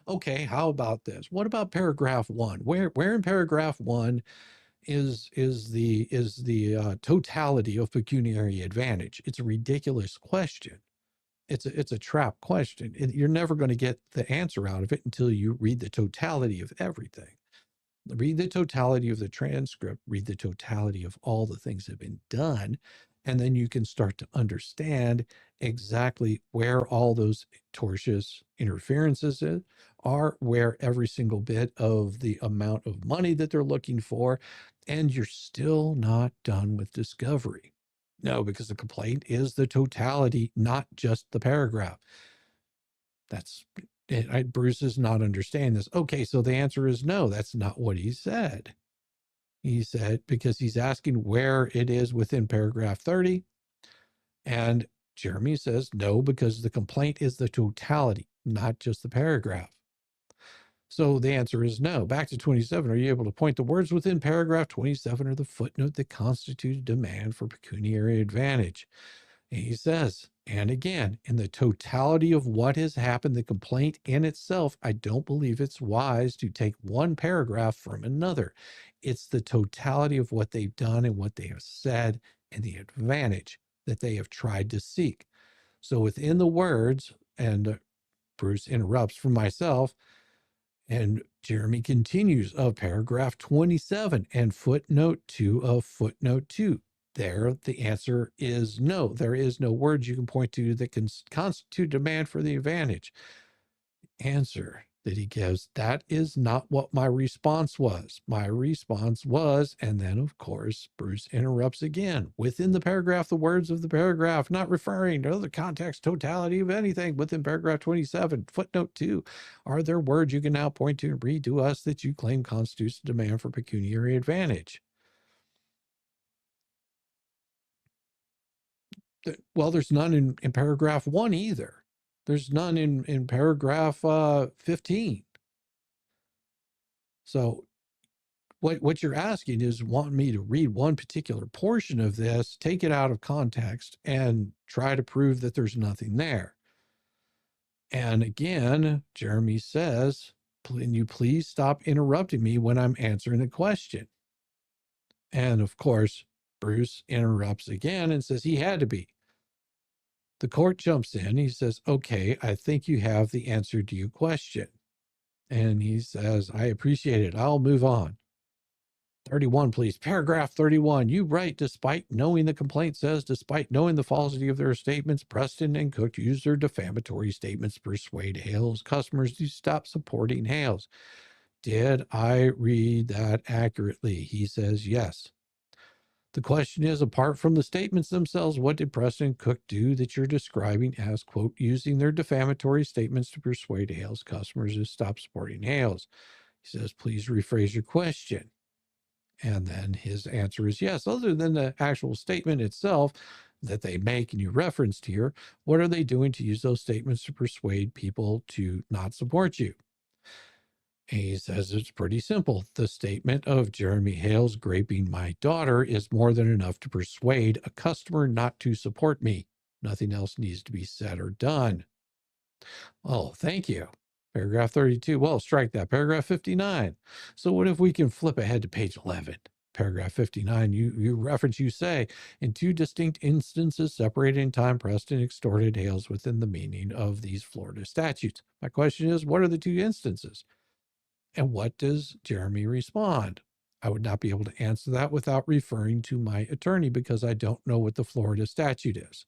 okay, how about this? What about paragraph 1? Where in paragraph 1 is the totality of pecuniary advantage? It's a ridiculous question. It's a trap question. You're never going to get the answer out of it until you read the totality of everything. Read the totality of the transcript, read the totality of all the things that have been done, and then you can start to understand exactly where all those tortious interferences are, where every single bit of the amount of money that they're looking for, and you're still not done with discovery. No, because the complaint is the totality, not just the paragraph. That's Bruce is not understanding this. Okay, so the answer is no, that's not what he said. He said, because he's asking where it is within paragraph 30. And Jeremy says no, because the complaint is the totality, not just the paragraph. So the answer is no. Back to 27. Are you able to point the words within paragraph 27 or the footnote that constitute a demand for pecuniary advantage? And he says, and again, in the totality of what has happened, the complaint in itself, I don't believe it's wise to take one paragraph from another. It's the totality of what they've done and what they have said and the advantage that they have tried to seek. So within the words, and Bruce interrupts for myself, and Jeremy continues of paragraph 27 and footnote 2 of footnote 2. There, the answer is no. There is no words you can point to that can constitute demand for the advantage. Answer that he gives, that is not what my response was. My response was, and then, of course, Bruce interrupts again. Within the paragraph, the words of the paragraph, not referring to the context, totality of anything within paragraph 27, footnote 2. Are there words you can now point to and read to us that you claim constitutes a demand for pecuniary advantage? Well, there's none in paragraph 1 either. There's none in paragraph 15. So what you're asking is want me to read one particular portion of this, take it out of context, and try to prove that there's nothing there. And again, Jeremy says, "Can you please stop interrupting me when I'm answering the question?" And of course, Bruce interrupts again and says he had to be. The court jumps in. He says, okay, I think you have the answer to your question. And he says, I appreciate it. I'll move on. 31, please. Paragraph 31. You write, despite knowing the complaint says, despite knowing the falsity of their statements, Preston and Cook used their defamatory statements to persuade Hale's customers to stop supporting Hale's. Did I read that accurately? He says, yes. The question is, apart from the statements themselves, what did Preston and Cook do that you're describing as, quote, using their defamatory statements to persuade Hale's customers to stop supporting Hale's? He says, please rephrase your question. And then his answer is yes. Other than the actual statement itself that they make and you referenced here, what are they doing to use those statements to persuade people to not support you? And he says it's pretty simple. The statement of Jeremy Hale's graping my daughter is more than enough to persuade a customer not to support me. Nothing else needs to be said or done. Oh, thank you. Paragraph 32. Well, strike that. Paragraph 59. So what if we can flip ahead to page 11? Paragraph 59, you say, in two distinct instances separated in time, Preston extorted Hales within the meaning of these Florida statutes. My question is, what are the two instances? And what does Jeremy respond? I would not be able to answer that without referring to my attorney because I don't know what the Florida statute is.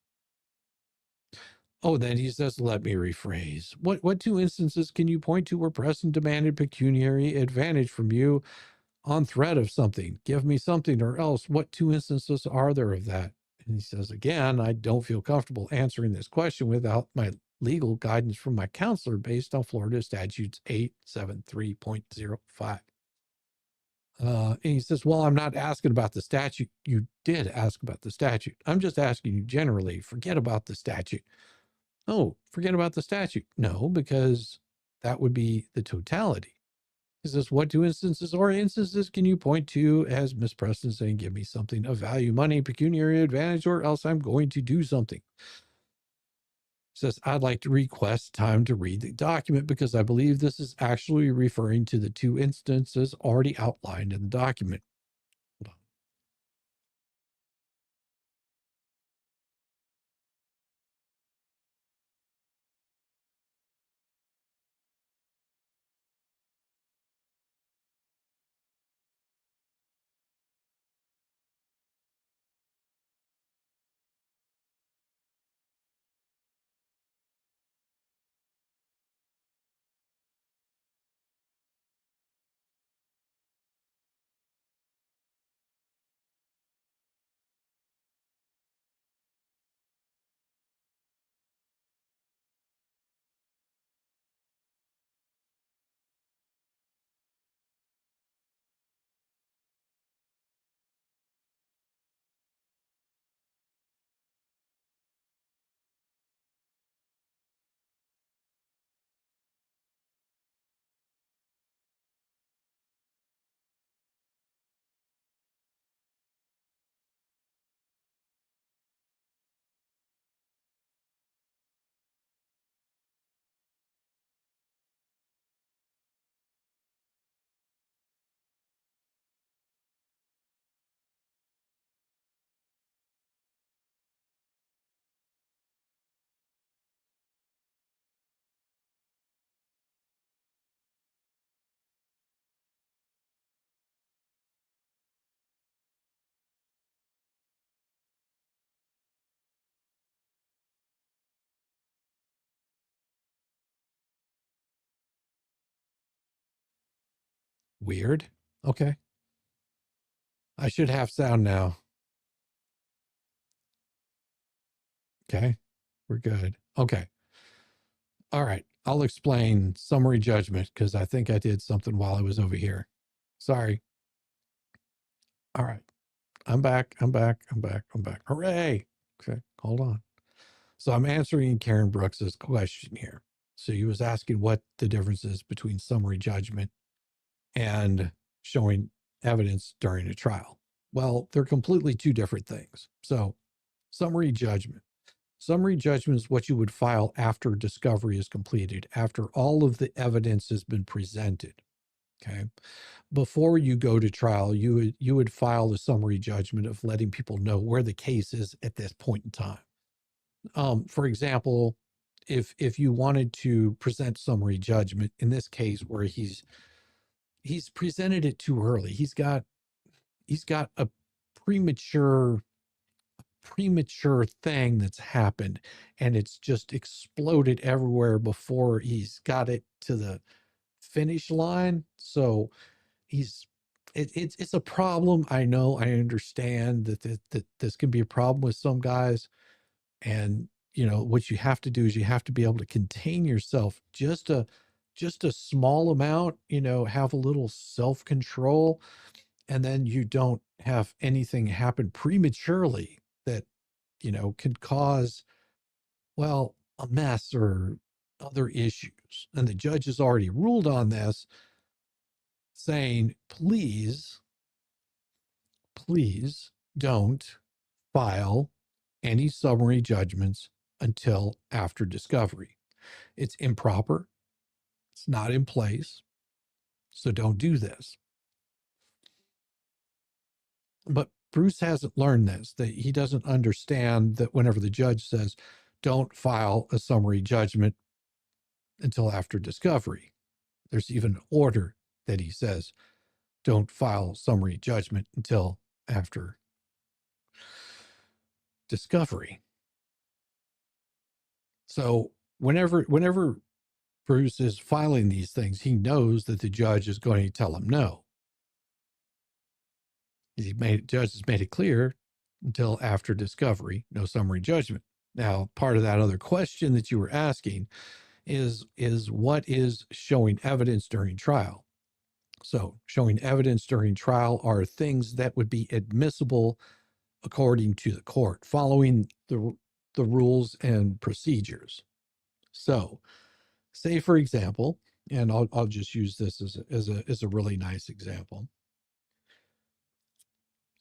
Oh, then he says, let me rephrase. What two instances can you point to where Preston demanded pecuniary advantage from you on threat of something? Give me something or else. What two instances are there of that? And he says, again, I don't feel comfortable answering this question without my legal guidance from my counselor based on Florida statutes 873.05. And he says, well, I'm not asking about the statute. You did ask about the statute. I'm just asking you generally, forget about the statute. Oh, forget about the statute. No, because that would be the totality. He says, what two instances or instances can you point to as Miss Preston saying, give me something of value, money, pecuniary advantage, or else I'm going to do something? He says, I'd like to request time to read the document because I believe this is actually referring to the two instances already outlined in the document. Hold on. Weird. Okay. I should have sound now. Okay. We're good. Okay. All right. I'll explain summary judgment because I think I did something while I was over here. Sorry. All right. I'm back. Hooray. Okay. Hold on. So I'm answering Karen Brooks's question here. So he was asking what the difference is between summary judgment and showing evidence during a trial. Well, they're completely two different things. So summary judgment. Summary judgment is what you would file after discovery is completed, after all of the evidence has been presented. Okay. Before you go to trial, you would file a summary judgment of letting people know where the case is at this point in time. For example, if you wanted to present summary judgment in this case where he's presented it too early, he's got a premature thing that's happened, and it's just exploded everywhere before he's got it to the finish line. So it's a problem. I know, I understand that this can be a problem with some guys. And what you have to do is you have to be able to contain yourself just a small amount, have a little self-control, and then you don't have anything happen prematurely that can cause, well, a mess or other issues. And the judge has already ruled on this, saying, please don't file any summary judgments until after discovery. It's improper. It's not in place. So don't do this. But Bruce hasn't learned this, that he doesn't understand that whenever the judge says, don't file a summary judgment until after discovery, there's even an order that he says, don't file summary judgment until after discovery. So whenever Bruce is filing these things, he knows that the judge is going to tell him no. The judge has made it clear, until after discovery, no summary judgment. Now, part of that other question that you were asking is what is showing evidence during trial? So showing evidence during trial are things that would be admissible according to the court, following the rules and procedures. So say, for example, and I'll just use this as a really nice example.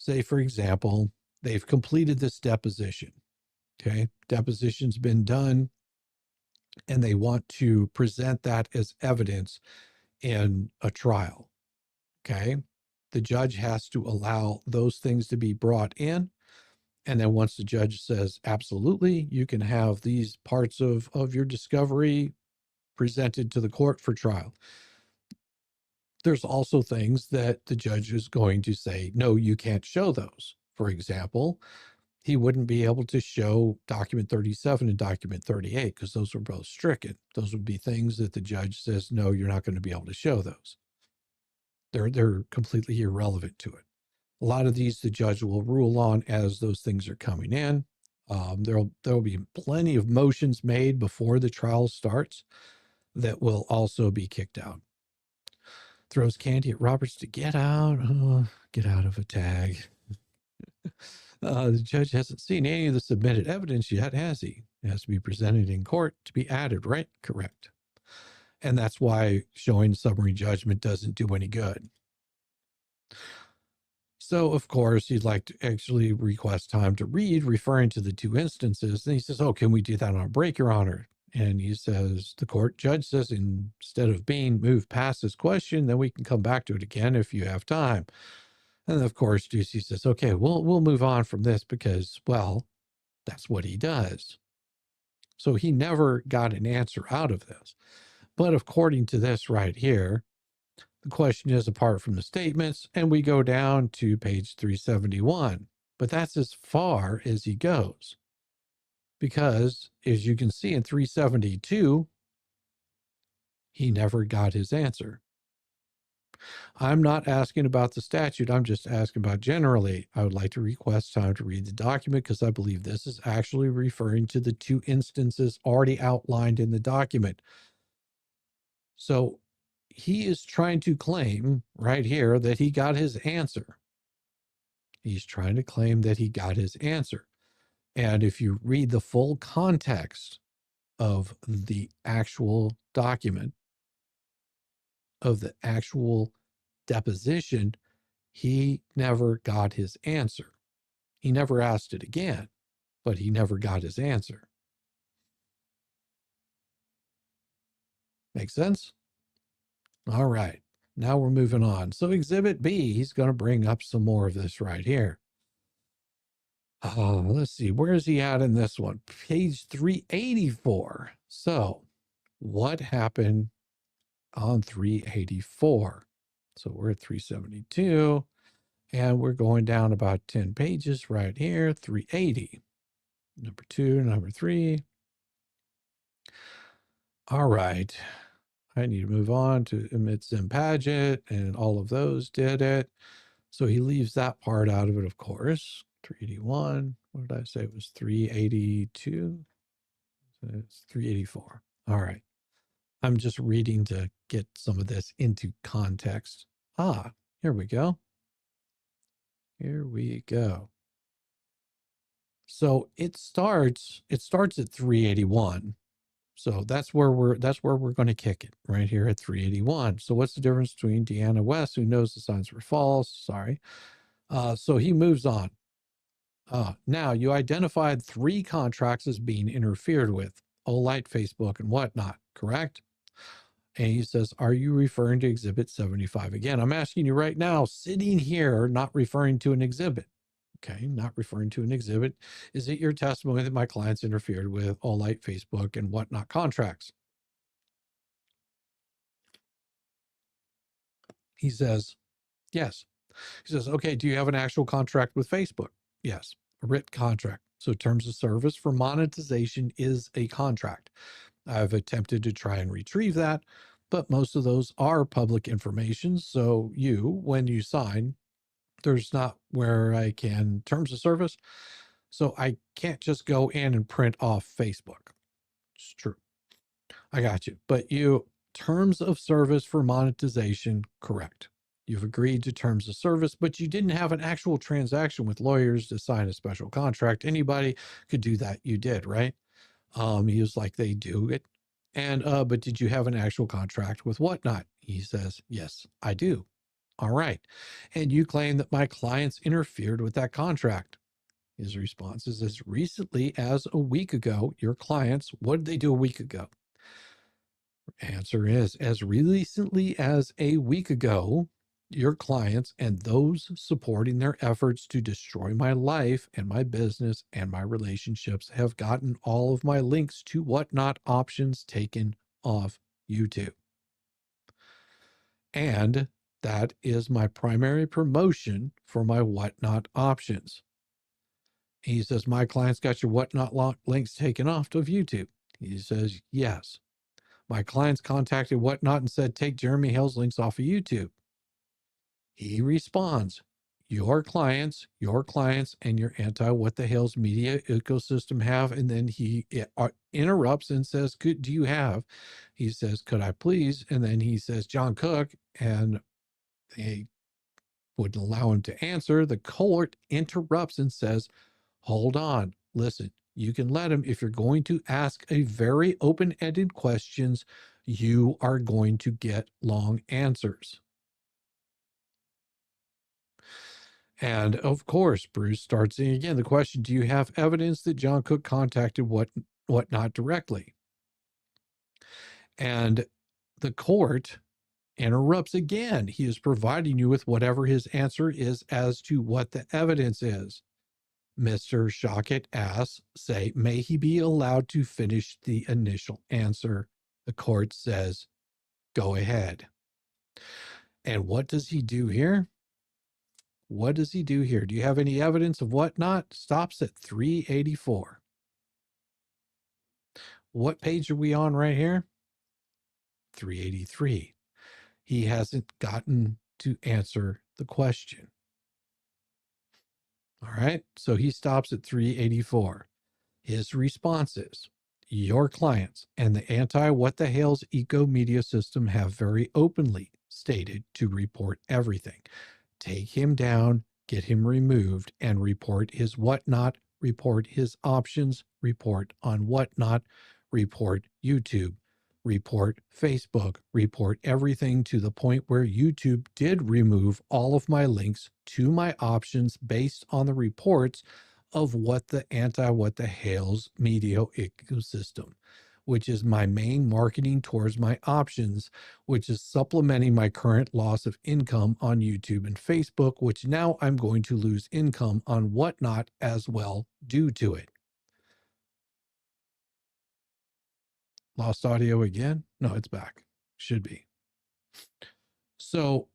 Say, for example, they've completed this deposition. Okay. Deposition's been done, and they want to present that as evidence in a trial. Okay. The judge has to allow those things to be brought in. And then once the judge says, absolutely, you can have these parts of your discovery presented to the court for trial. There's also things that the judge is going to say, no, you can't show those. For example, he wouldn't be able to show document 37 and document 38 because those were both stricken. Those would be things that the judge says, no, you're not going to be able to show those. They're completely irrelevant to it. A lot of these the judge will rule on as those things are coming in. There'll be plenty of motions made before the trial starts that will also be kicked out. Throws candy at Roberts to get out. Oh, get out of a tag. The judge hasn't seen any of the submitted evidence yet, has he? It has to be presented in court to be added, right? Correct. And that's why showing summary judgment doesn't do any good. So, of course, he'd like to actually request time to read, referring to the two instances. And he says, oh, can we do that on a break, Your Honor? And he says, the court judge says, instead of being moved past this question, then we can come back to it again if you have time. And of course, Ducey says, okay, we'll move on from this because, well, that's what he does. So he never got an answer out of this. But according to this right here, the question is apart from the statements, and we go down to page 371. But that's as far as he goes. Because, as you can see in 372, he never got his answer. I'm not asking about the statute. I'm just asking about generally. I would like to request time to read the document because I believe this is actually referring to the two instances already outlined in the document. So he is trying to claim right here that he got his answer. He's trying to claim that he got his answer. And if you read the full context of the actual document, of the actual deposition, he never got his answer. He never asked it again, but he never got his answer. Make sense? All right. Now we're moving on. So Exhibit B, he's going to bring up some more of this right here. Let's see, where is he at in this one? Page 384. So what happened on 384? So we're at 372, and we're going down about 10 pages right here, 380. Number 2, number 3. All right. I need to move on to Emits and Paget, and all of those did it. So he leaves that part out of it, of course. 381. What did I say? It was 382. So it's 384. All right. I'm just reading to get some of this into context. Here we go. Here we go. So it starts at 381. So that's where we're going to kick it, right here at 381. So what's the difference between Deanna West, who knows the signs were false? Sorry. So he moves on. Now you identified 3 contracts as being interfered with, Olight, Facebook, and whatnot, correct? And he says, are you referring to Exhibit 75 again? I'm asking you right now, sitting here, not referring to an exhibit. Okay, not referring to an exhibit. Is it your testimony that my clients interfered with Olight, Facebook, and whatnot contracts? He says, yes. He says, okay, do you have an actual contract with Facebook? Yes, a written contract. So terms of service for monetization is a contract. I've attempted to try and retrieve that, but most of those are public information. So when you sign, there's not where I can terms of service. So I can't just go in and print off Facebook. It's true. I got you. But terms of service for monetization, correct. You've agreed to terms of service, but you didn't have an actual transaction with lawyers to sign a special contract. Anybody could do that. You did, right? He was like, they do it. And, but did you have an actual contract with whatnot? He says, yes, I do. All right. And you claim that my clients interfered with that contract. His response is, as recently as a week ago, your clients, what did they do a week ago? Answer is, as recently as a week ago, your clients and those supporting their efforts to destroy my life and my business and my relationships have gotten all of my links to whatnot options taken off YouTube. And that is my primary promotion for my whatnot options. He says, my clients got your whatnot links taken off of YouTube. He says, yes. My clients contacted whatnot and said, take Jeremy Hill's links off of YouTube. He responds, your clients, and your anti-what the hell's media ecosystem have. And then he interrupts and says, do you have? He says, could I please? And then he says, John Cook, and they wouldn't allow him to answer. The court interrupts and says, hold on, listen, you can let him. If you're going to ask a very open-ended questions, you are going to get long answers. And of course, Bruce starts saying again the question, do you have evidence that John Cook contacted whatnot directly? And the court interrupts again. He is providing you with whatever his answer is as to what the evidence is. Mr. Shockett asks, may he be allowed to finish the initial answer? The court says, go ahead. And what does he do here? What does he do here? Do you have any evidence of whatnot? Stops at 384. What page are we on right here? 383. He hasn't gotten to answer the question. All right, so he stops at 384. His response is, your clients and the anti-what the hell's eco media system have very openly stated to report everything. Take him down, get him removed, and report his whatnot, report his options, report on whatnot, report YouTube, report Facebook, report everything to the point where YouTube did remove all of my links to my options based on the reports of what the anti-what the hell's media ecosystem, which is my main marketing towards my options, which is supplementing my current loss of income on YouTube and Facebook, which now I'm going to lose income on Whatnot as well due to it. Lost audio again? No, it's back. Should be. So,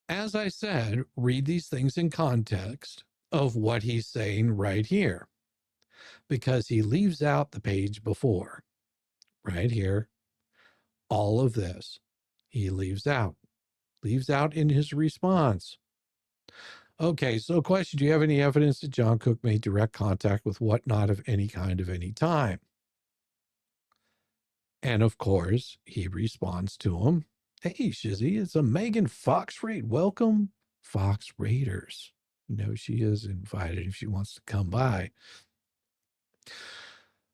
as I said, read these things in context of what he's saying right here, because he leaves out the page before. Right here, all of this he leaves out in his response. Okay, so question, do you have any evidence that John Cook made direct contact with Whatnot of any kind of any time? And of course, he responds to him, hey, Shizzy, it's a Megan Fox Raid. Welcome, Fox Raiders. You know, she is invited if she wants to come by.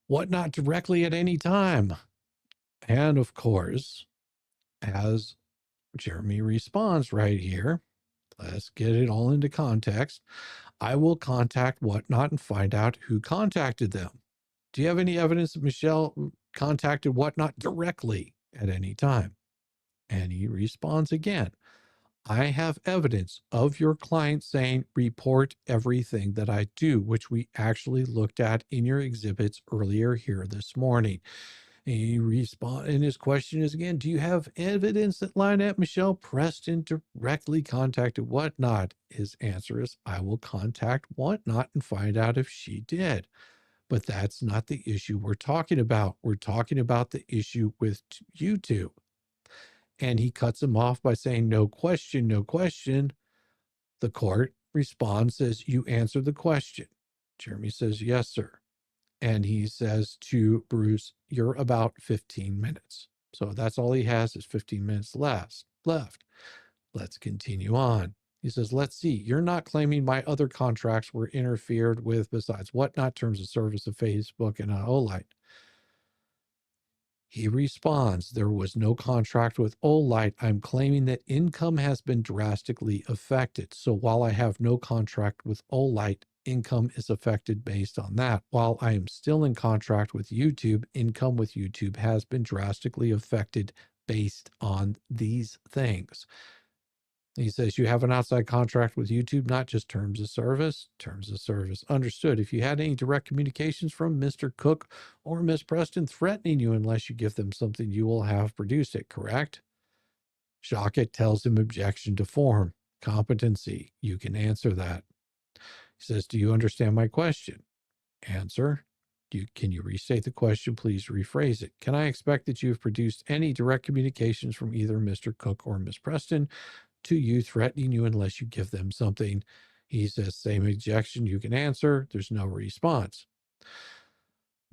Whatnot directly at any time. And of course, as Jeremy responds right here, let's get it all into context. I will contact Whatnot and find out who contacted them. Do you have any evidence that Michelle contacted Whatnot directly at any time? And he responds again, I have evidence of your client saying, report everything that I do, which we actually looked at in your exhibits earlier here this morning. And he responds, and his question is again, do you have evidence that Lynette Michelle Preston directly contacted Whatnot? His answer is, I will contact Whatnot and find out if she did. But that's not the issue we're talking about. We're talking about the issue with YouTube. And he cuts him off by saying, no question, no question. The court responds, says, you answer the question. Jeremy says, yes, sir. And he says to Bruce, you're about 15 minutes. So that's all he has is 15 minutes left. Let's continue on. He says, let's see, you're not claiming my other contracts were interfered with besides Whatnot, terms of service of Facebook and Olight. He responds, there was no contract with Olight. I'm claiming that income has been drastically affected. So while I have no contract with Olight, income is affected based on that. While I am still in contract with YouTube, income with YouTube has been drastically affected based on these things. He says, you have an outside contract with YouTube, not just terms of service. Terms of service. Understood. If you had any direct communications from Mr. Cook or Miss Preston threatening you unless you give them something, you will have produced it, correct? Shockett tells him objection to form. Competency. You can answer that. He says, do you understand my question? Answer. Can you restate the question? Please rephrase it. Can I expect that you have produced any direct communications from either Mr. Cook or Miss Preston to you threatening you unless you give them something? He says, same objection. You can answer. There's no response.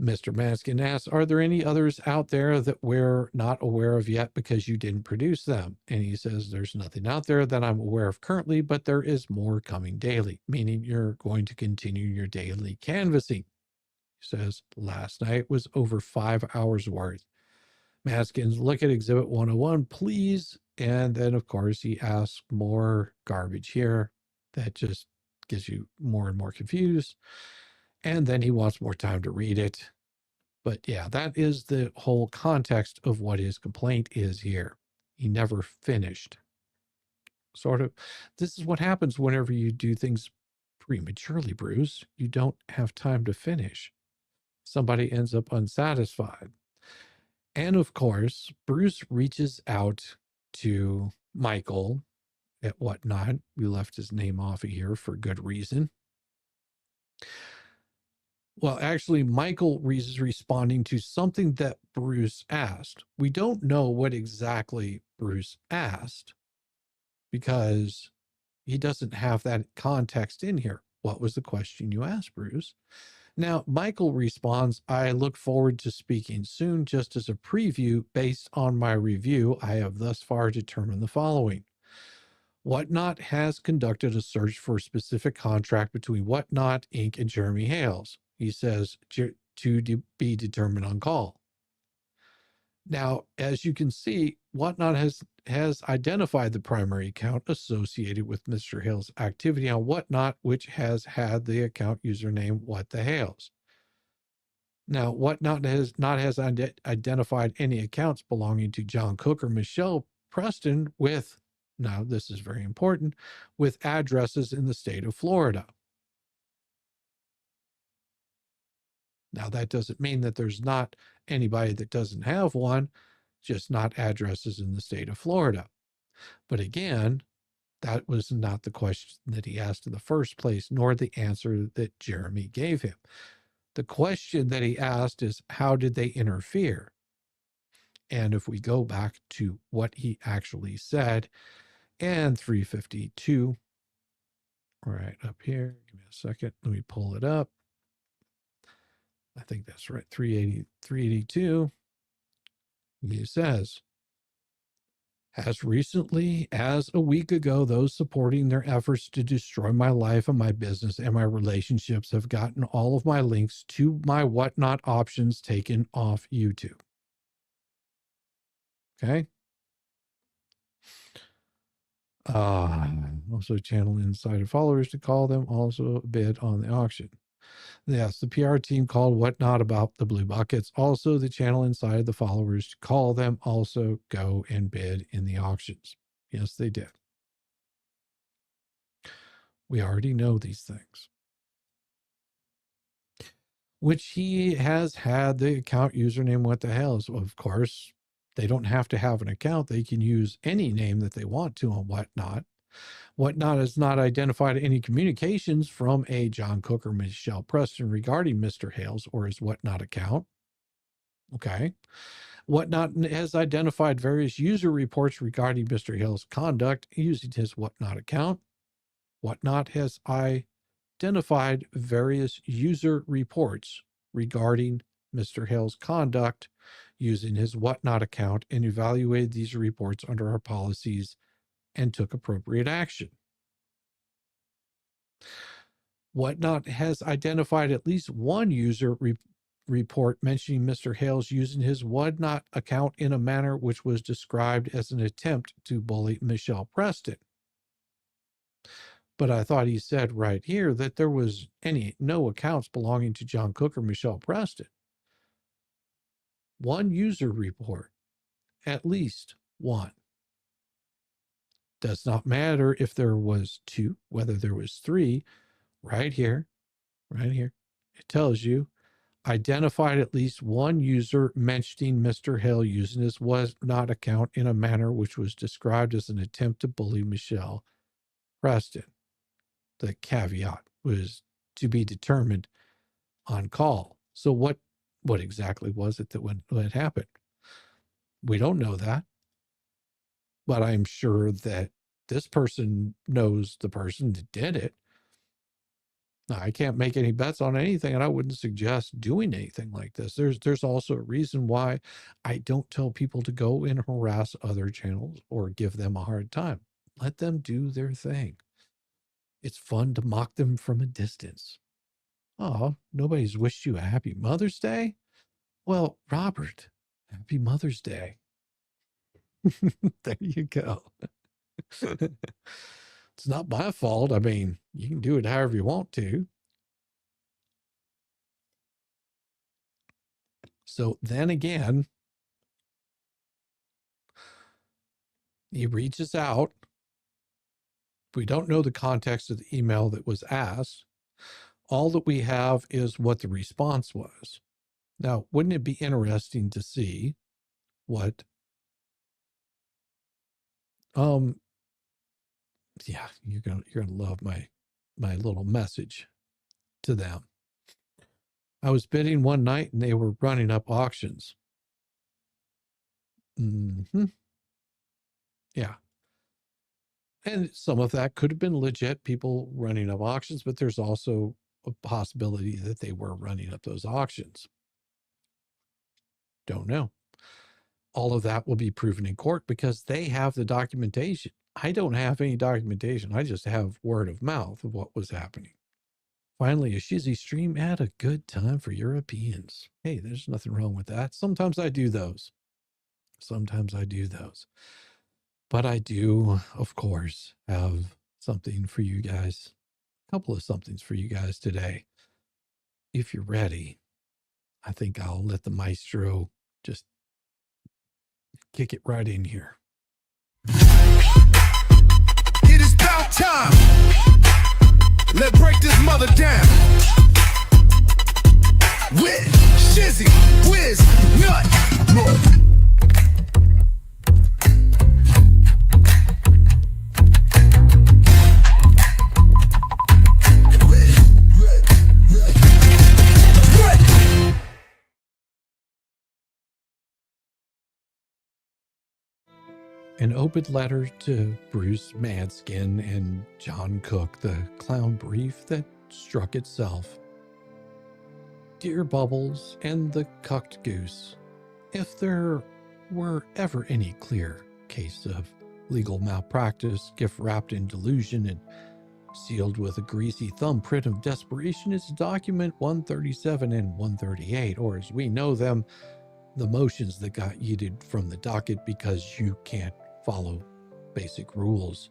Mr. Matzkin asks, are there any others out there that we're not aware of yet because you didn't produce them? And he says, there's nothing out there that I'm aware of currently, but there is more coming daily, meaning you're going to continue your daily canvassing. He says, last night was over 5 hours worth. Matzkin, look at Exhibit 101, please. And then, of course, he asks more garbage here that just gets you more and more confused. And then he wants more time to read it. But yeah, that is the whole context of what his complaint is here. He never finished. Sort of, this is what happens whenever you do things prematurely, Bruce. You don't have time to finish. Somebody ends up unsatisfied. And of course, Bruce reaches out to Michael at Whatnot. We left his name off of here for good reason. Well, actually, Michael is responding to something that Bruce asked. We don't know what exactly Bruce asked because he doesn't have that context in here. What was the question you asked, Bruce? Now, Michael responds, I look forward to speaking soon. Just as a preview, based on my review, I have thus far determined the following. Whatnot has conducted a search for a specific contract between Whatnot, Inc. and Jeremy Hales. He says to be determined on call. Now, as you can see, Whatnot has identified the primary account associated with Mr. Hale's activity on Whatnot, which has had the account username What the Hales. Now, whatnot has identified any accounts belonging to John Cook or Michelle Preston with, now this is very important, with addresses in the state of Florida. Now, that doesn't mean that there's not anybody that doesn't have one, just not addresses in the state of Florida. But again, that was not the question that he asked in the first place, nor the answer that Jeremy gave him. The question that he asked is, how did they interfere? And if we go back to what he actually said, and 352, right up here, give me a second, let me pull it up. I think that's right, 382, he says, as recently as a week ago, those supporting their efforts to destroy my life and my business and my relationships have gotten all of my links to my whatnot options taken off YouTube. Okay. Also channel insider followers to call them also bid on the auction. Yes, the PR team called whatnot about the blue buckets. Also, the channel inside the followers to call them also go and bid in the auctions. Yes, they did. We already know these things. Which he has had the account username. What the hell is, of course, they don't have to have an account. They can use any name that they want to on whatnot. Whatnot has not identified any communications from a John Cook or Michelle Preston regarding Mr. Hales or his whatnot account. Okay. Whatnot has identified various user reports regarding Mr. Hale's conduct using his whatnot account. Whatnot has identified various user reports regarding Mr. Hale's conduct using his whatnot account and evaluated these reports under our policies and took appropriate action. Whatnot has identified at least one user report mentioning Mr. Hales using his whatnot account in a manner which was described as an attempt to bully Michelle Preston. But I thought he said right here that there was no accounts belonging to John Cook or Michelle Preston. One user report, at least one. Does not matter if there was two, whether there was three. Right here, it tells you identified at least one user mentioning Mr. Hale using his whatnot account in a manner which was described as an attempt to bully Michelle Preston. The caveat was to be determined on call. So what exactly was it that when it happened? We don't know that, but I'm sure that this person knows the person that did it. Now, I can't make any bets on anything, and I wouldn't suggest doing anything like this. There's also a reason why I don't tell people to go and harass other channels or give them a hard time. Let them do their thing. It's fun to mock them from a distance. Oh, nobody's wished you a happy Mother's Day? Well, Robert, happy Mother's Day. There you go. It's not my fault. I mean, you can do it however you want to. So then again, he reaches out. We don't know the context of the email that was asked. All that we have is what the response was. Now, wouldn't it be interesting to see what, yeah, you're gonna love my little message to them. I was bidding one night and they were running up auctions. Yeah. And some of that could have been legit people running up auctions, but there's also a possibility that they were running up those auctions. Don't know. All of that will be proven in court because they have the documentation. I don't have any documentation. I just have word of mouth of what was happening. Finally, a shizzy stream at a good time for Europeans. Hey, there's nothing wrong with that. Sometimes I do those. But I do, of course, have something for you guys. A couple of somethings for you guys today. If you're ready, I think I'll let the maestro just kick it right in here. It is about time. Let's break this mother down. With Shizzy, Wiz, Nut. An open letter to Bruce Matzkin and John Cook, the clown brief that struck itself. Dear Bubbles and the Cucked Goose, if there were ever any clear case of legal malpractice, gift wrapped in delusion and sealed with a greasy thumbprint of desperation, it's document 137 and 138, or as we know them, the motions that got yeeted from the docket because you can't follow basic rules.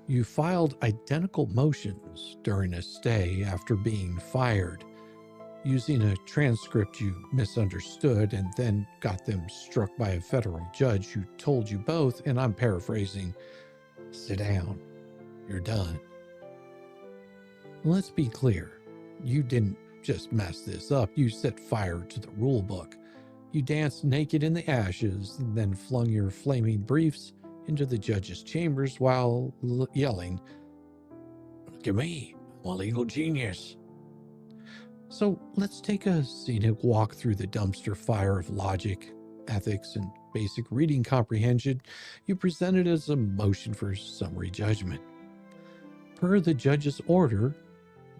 You filed identical motions during a stay after being fired, using a transcript you misunderstood, and then got them struck by a federal judge who told you both, and I'm paraphrasing, sit down, you're done. Let's be clear, you didn't just mess this up, you set fire to the rule book. You danced naked in the ashes and then flung your flaming briefs into the judge's chambers while yelling, "Look at me, I'm a legal genius." So let's take a scenic walk through the dumpster fire of logic, ethics, and basic reading comprehension you presented as a motion for summary judgment. Per the judge's order,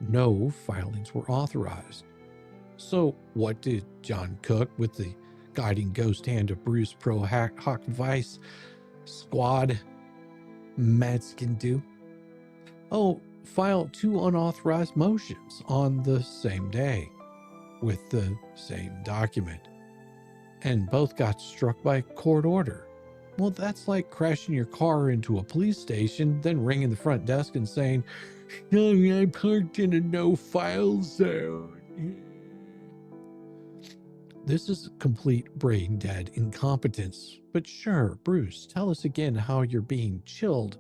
no filings were authorized. So what did John Cook, with the guiding ghost hand of Bruce Pro Hoc Vice Squad Matzkin do? Oh, file 2 unauthorized motions on the same day with the same document. And both got struck by court order. Well, that's like crashing your car into a police station, then ringing the front desk and saying, "Sorry, I parked in a no-file zone." This is complete brain-dead incompetence. But sure, Bruce, tell us again how you're being chilled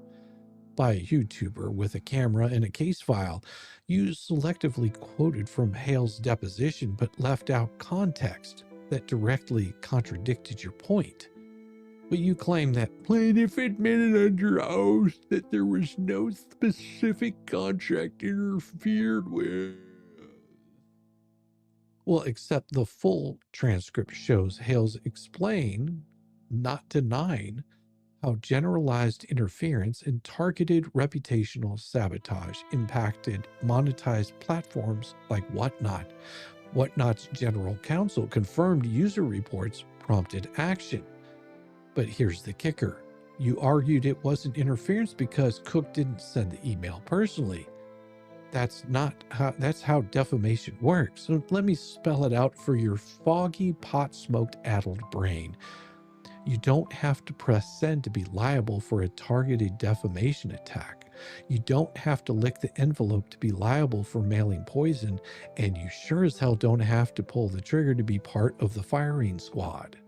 by a YouTuber with a camera and a case file. You selectively quoted from Hale's deposition, but left out context that directly contradicted your point. But you claim that plaintiff admitted under oath that there was no specific contract interfered with. Well, except the full transcript shows Hales explain, not denying, how generalized interference and targeted reputational sabotage impacted monetized platforms like Whatnot. Whatnot's general counsel confirmed user reports prompted action. But here's the kicker. You argued it wasn't interference because Cook didn't send the email personally. That's how defamation works. So let me spell it out for your foggy, pot-smoked, addled brain. You don't have to press send to be liable for a targeted defamation attack. You don't have to lick the envelope to be liable for mailing poison, and you sure as hell don't have to pull the trigger to be part of the firing squad.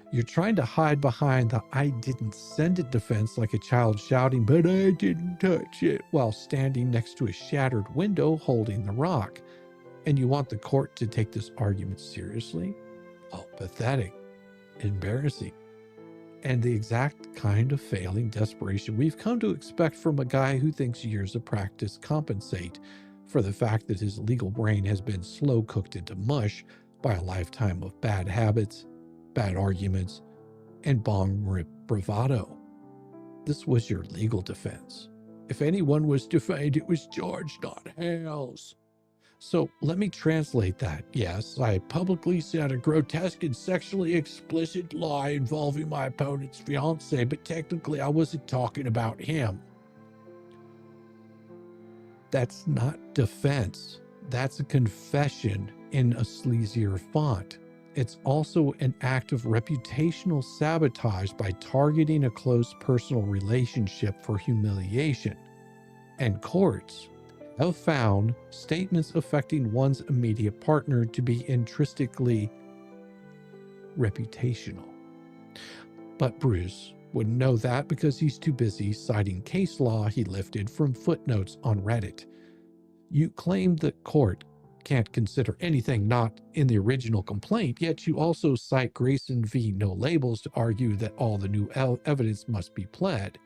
You're trying to hide behind the "I didn't send it" defense like a child shouting, "But I didn't touch it," while standing next to a shattered window holding the rock. And you want the court to take this argument seriously? Oh, pathetic, embarrassing, and the exact kind of failing desperation we've come to expect from a guy who thinks years of practice compensate for the fact that his legal brain has been slow cooked into mush by a lifetime of bad habits, bad arguments, and bong rip bravado. This was your legal defense. If anyone was defamed, it was George, not Hales. So let me translate that. Yes, I publicly said a grotesque and sexually explicit lie involving my opponent's fiance, but technically I wasn't talking about him. That's not defense. That's a confession in a sleazier font. It's also an act of reputational sabotage by targeting a close personal relationship for humiliation. And courts, have found statements affecting one's immediate partner to be intrinsically reputational. But Bruce wouldn't know that because he's too busy citing case law he lifted from footnotes on Reddit. You claim the court can't consider anything not in the original complaint, yet you also cite Grayson v. No Labels to argue that all the new evidence must be pled,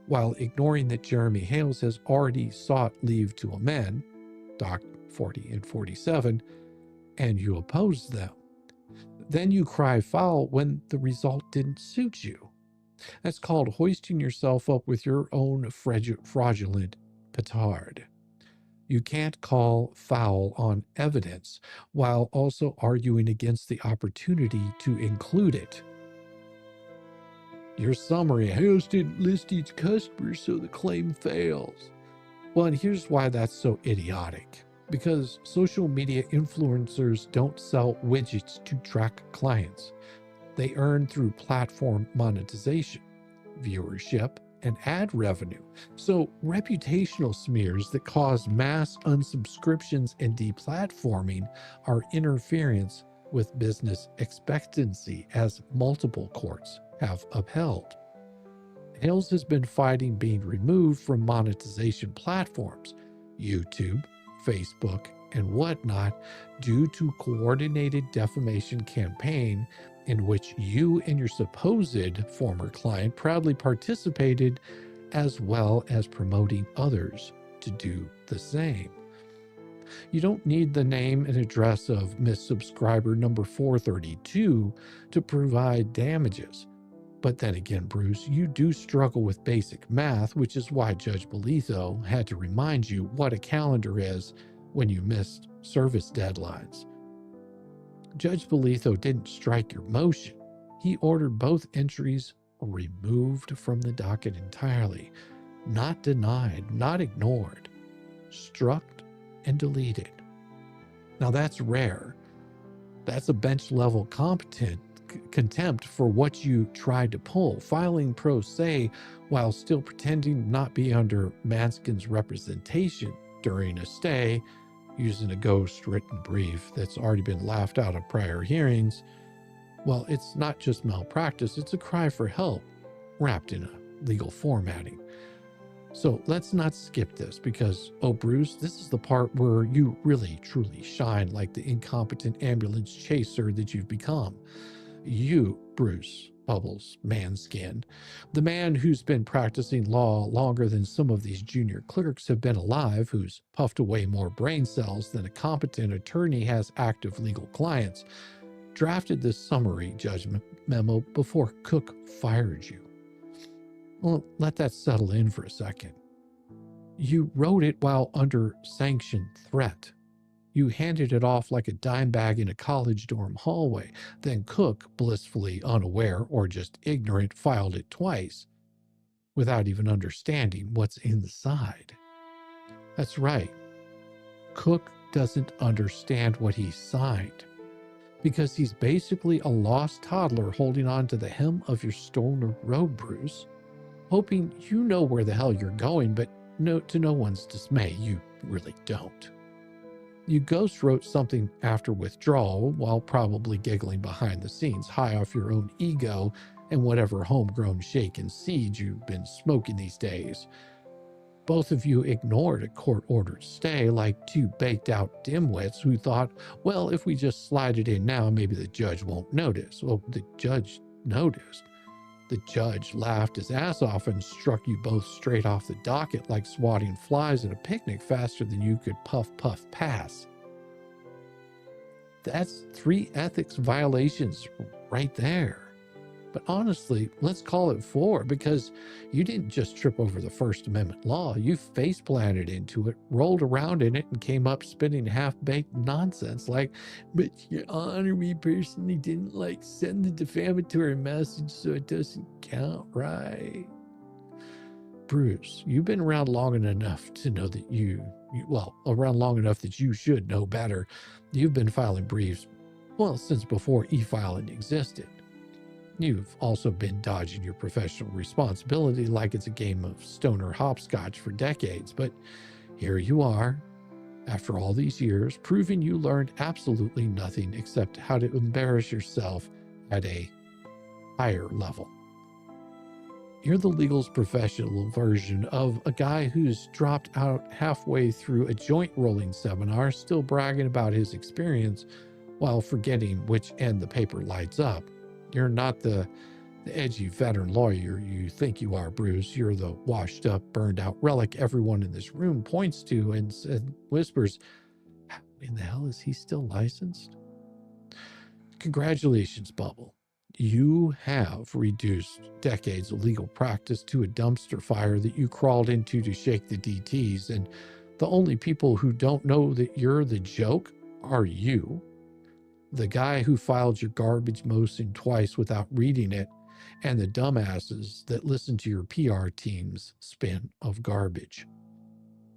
while ignoring that Jeremy Hales has already sought leave to amend, Doc 40 and 47, and you oppose them. Then you cry foul when the result didn't suit you. That's called hoisting yourself up with your own fraudulent petard. You can't call foul on evidence while also arguing against the opportunity to include it. Your summary, Hales didn't list each customer, so the claim fails. Well, and here's why that's so idiotic. Because social media influencers don't sell widgets to track clients. They earn through platform monetization, viewership, and ad revenue. So reputational smears that cause mass unsubscriptions and deplatforming are interference with business expectancy, as multiple courts have upheld. Hales has been fighting being removed from monetization platforms, YouTube, Facebook, and whatnot, due to coordinated defamation campaign in which you and your supposed former client proudly participated, as well as promoting others to do the same. You don't need the name and address of Miss Subscriber number 432 to provide damages. But then again, Bruce, you do struggle with basic math, which is why Judge Bolitho had to remind you what a calendar is when you missed service deadlines. Judge Bolitho didn't strike your motion. He ordered both entries removed from the docket entirely, not denied, not ignored, struck and deleted. Now that's rare. That's a bench-level contempt for what you tried to pull, filing pro se while still pretending to not be under Matzkin's representation during a stay, using a ghost-written brief that's already been laughed out of prior hearings. Well, it's not just malpractice, it's a cry for help wrapped in a legal formatting. So let's not skip this because, oh, Bruce, this is the part where you really, truly shine like the incompetent ambulance chaser that you've become. You, Bruce Bubbles Matzkin, the man who's been practicing law longer than some of these junior clerks have been alive, who's puffed away more brain cells than a competent attorney has active legal clients, drafted this summary judgment memo before Cook fired you. Well, let that settle in for a second. You wrote it while under sanctioned threat. You handed it off like a dime bag in a college dorm hallway. Then Cook, blissfully unaware or just ignorant, filed it twice without even understanding what's inside. That's right. Cook doesn't understand what he signed because he's basically a lost toddler holding on to the hem of your stolen robe, Bruce, hoping you know where the hell you're going, but to no one's dismay, you really don't. You ghost wrote something after withdrawal while probably giggling behind the scenes, high off your own ego and whatever homegrown shake and seed you've been smoking these days. Both of you ignored a court-ordered stay like two baked-out dimwits who thought, well, if we just slide it in now, maybe the judge won't notice. Well, the judge noticed. The judge laughed his ass off and struck you both straight off the docket like swatting flies at a picnic faster than you could puff, pass. That's 3 ethics violations right there. But honestly, let's call it 4 because you didn't just trip over the First Amendment law. You face-planted into it, rolled around in it, and came up spitting half-baked nonsense like, but Your Honor, we personally didn't send the defamatory message, so it doesn't count, right? Bruce, you've been around long enough to know that around long enough that you should know better. You've been filing briefs, since before e-filing existed. You've also been dodging your professional responsibility like it's a game of stoner hopscotch for decades, but Here you are, after all these years, proving you learned absolutely nothing except how to embarrass yourself at a higher level. You're the legal's professional version of a guy who's dropped out halfway through a joint rolling seminar, still bragging about his experience while forgetting which end the paper lights up. You're not the edgy veteran lawyer you think you are, Bruce. You're the washed up, burned out relic everyone in this room points to and whispers, how in the hell is he still licensed? Congratulations, Bubble. You have reduced decades of legal practice to a dumpster fire that you crawled into to shake the DTs, and the only people who don't know that you're the joke are you, the guy who filed your garbage motion twice without reading it, and the dumbasses that listen to your PR team's spin of garbage.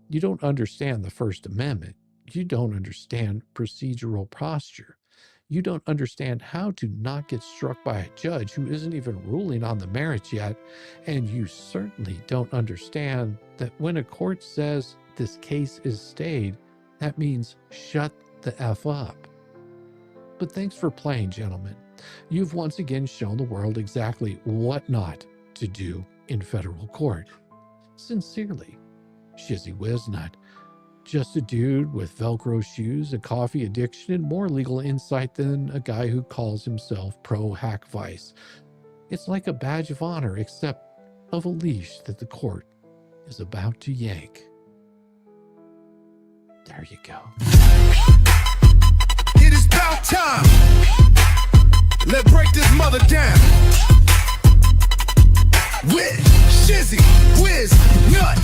You don't understand the First Amendment. You don't understand procedural posture. You don't understand how to not get struck by a judge who isn't even ruling on the merits yet. And you certainly don't understand that when a court says this case is stayed, that means shut the F up. But thanks for playing, gentlemen. You've once again shown the world exactly what not to do in federal court. Sincerely, Shizzy Wiznut. Just a dude with Velcro shoes, a coffee addiction, and more legal insight than a guy who calls himself pro-hack vice. It's like a badge of honor, except of a leash that the court is about to yank. There you go. It is about time. Let's break this mother down. With Shizzy, Wiz, Nut.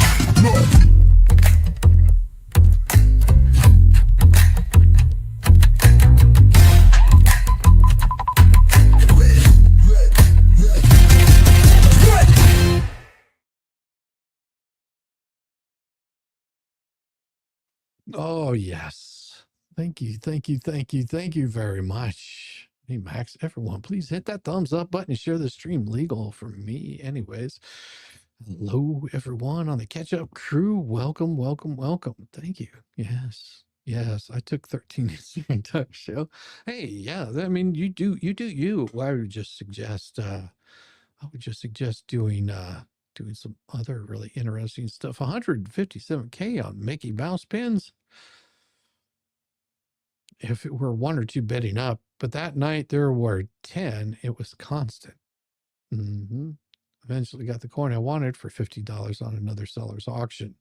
Oh, yes. Thank you, thank you, thank you, thank you very much. Hey, Max, everyone, please hit that thumbs up button and share the stream legal for me. Anyways, hello, everyone on the catch-up crew. Welcome, welcome, welcome. Thank you. Yes, yes, I took 13 this entire show. Hey, yeah, I mean, you do you. I would just suggest, doing some other really interesting stuff. 157K on Mickey Mouse pins. If it were one or two betting up, but that night there were 10, it was constant. Eventually got the coin I wanted for $50 on another seller's auction.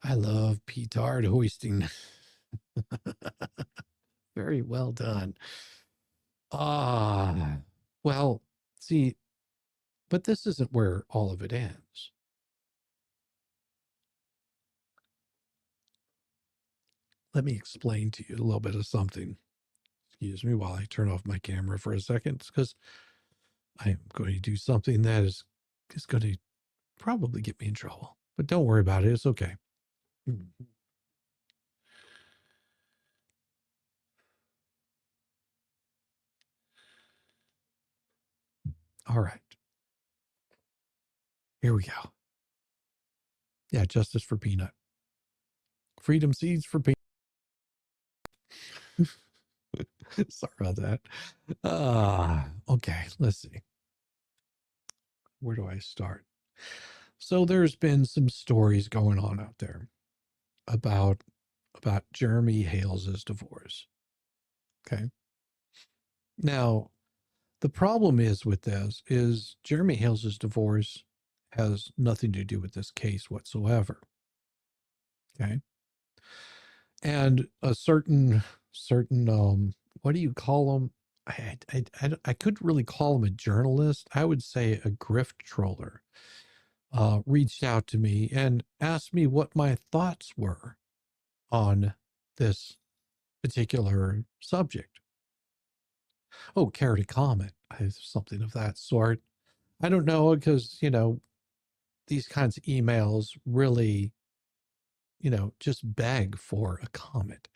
I love petard hoisting. Very well done. Well, see, but this isn't where all of it ends. Let me explain to you a little bit of something. Excuse me while I turn off my camera for a second, because I'm going to do something that is going to probably get me in trouble. But don't worry about it. It's okay. All right. Here we go. Yeah, justice for Peanut. Freedom seeds for Peanut. Sorry about that. Okay, let's see. Where do I start? So there's been some stories going on out there about Jeremy Hales's divorce. Okay. Now, the problem is with this is Jeremy Hales's divorce has nothing to do with this case whatsoever. Okay. And a certain what do you call him? I couldn't really call him a journalist. I would say a grift troller reached out to me and asked me what my thoughts were on this particular subject. Oh, care to comment? Something of that sort. I don't know, because, these kinds of emails really, just beg for a comment.